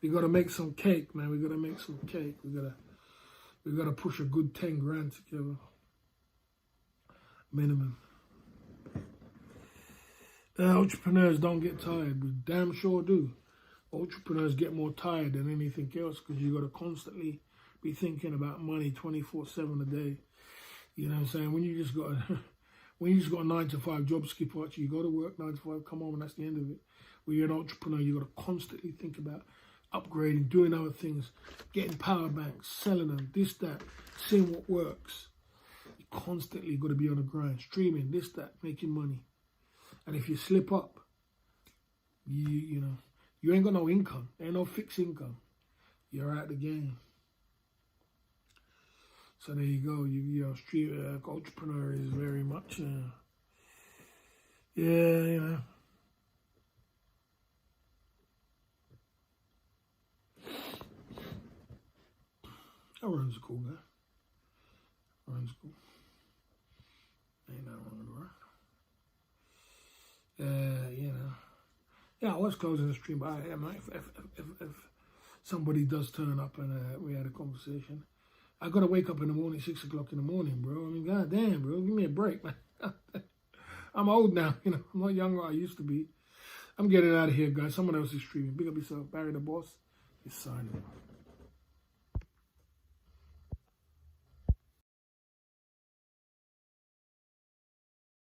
We got to make some cake, man. We got to make some cake. We got to push a good 10 grand together, minimum. Entrepreneurs don't get tired. We damn sure do. Entrepreneurs get more tired than anything else because you got to constantly be thinking about money 24/7 a day. You know what I'm saying? When you just got a 9 to 5 job, skip watch, you go to work 9 to 5, come home, and that's the end of it. When you're an entrepreneur, you got to constantly think about upgrading, doing other things, getting power banks, selling them, this, that, seeing what works. You constantly got to be on the grind, streaming, this, that, making money. And if you slip up, you ain't got no income. There ain't no fixed income. You're out the game. So there you go. Street entrepreneur is very much, Aaron's a cool guy. Aaron's cool. Ain't nothing wrong with Aaron. I was closing the stream, but if somebody does turn up and we had a conversation, I gotta wake up in the morning, 6 o'clock in the morning, bro. I mean, goddamn, bro, give me a break, man. I'm old now, I'm not young like I used to be. I'm getting out of here, guys. Someone else is streaming. Big up yourself. Barry the Boss is signing off.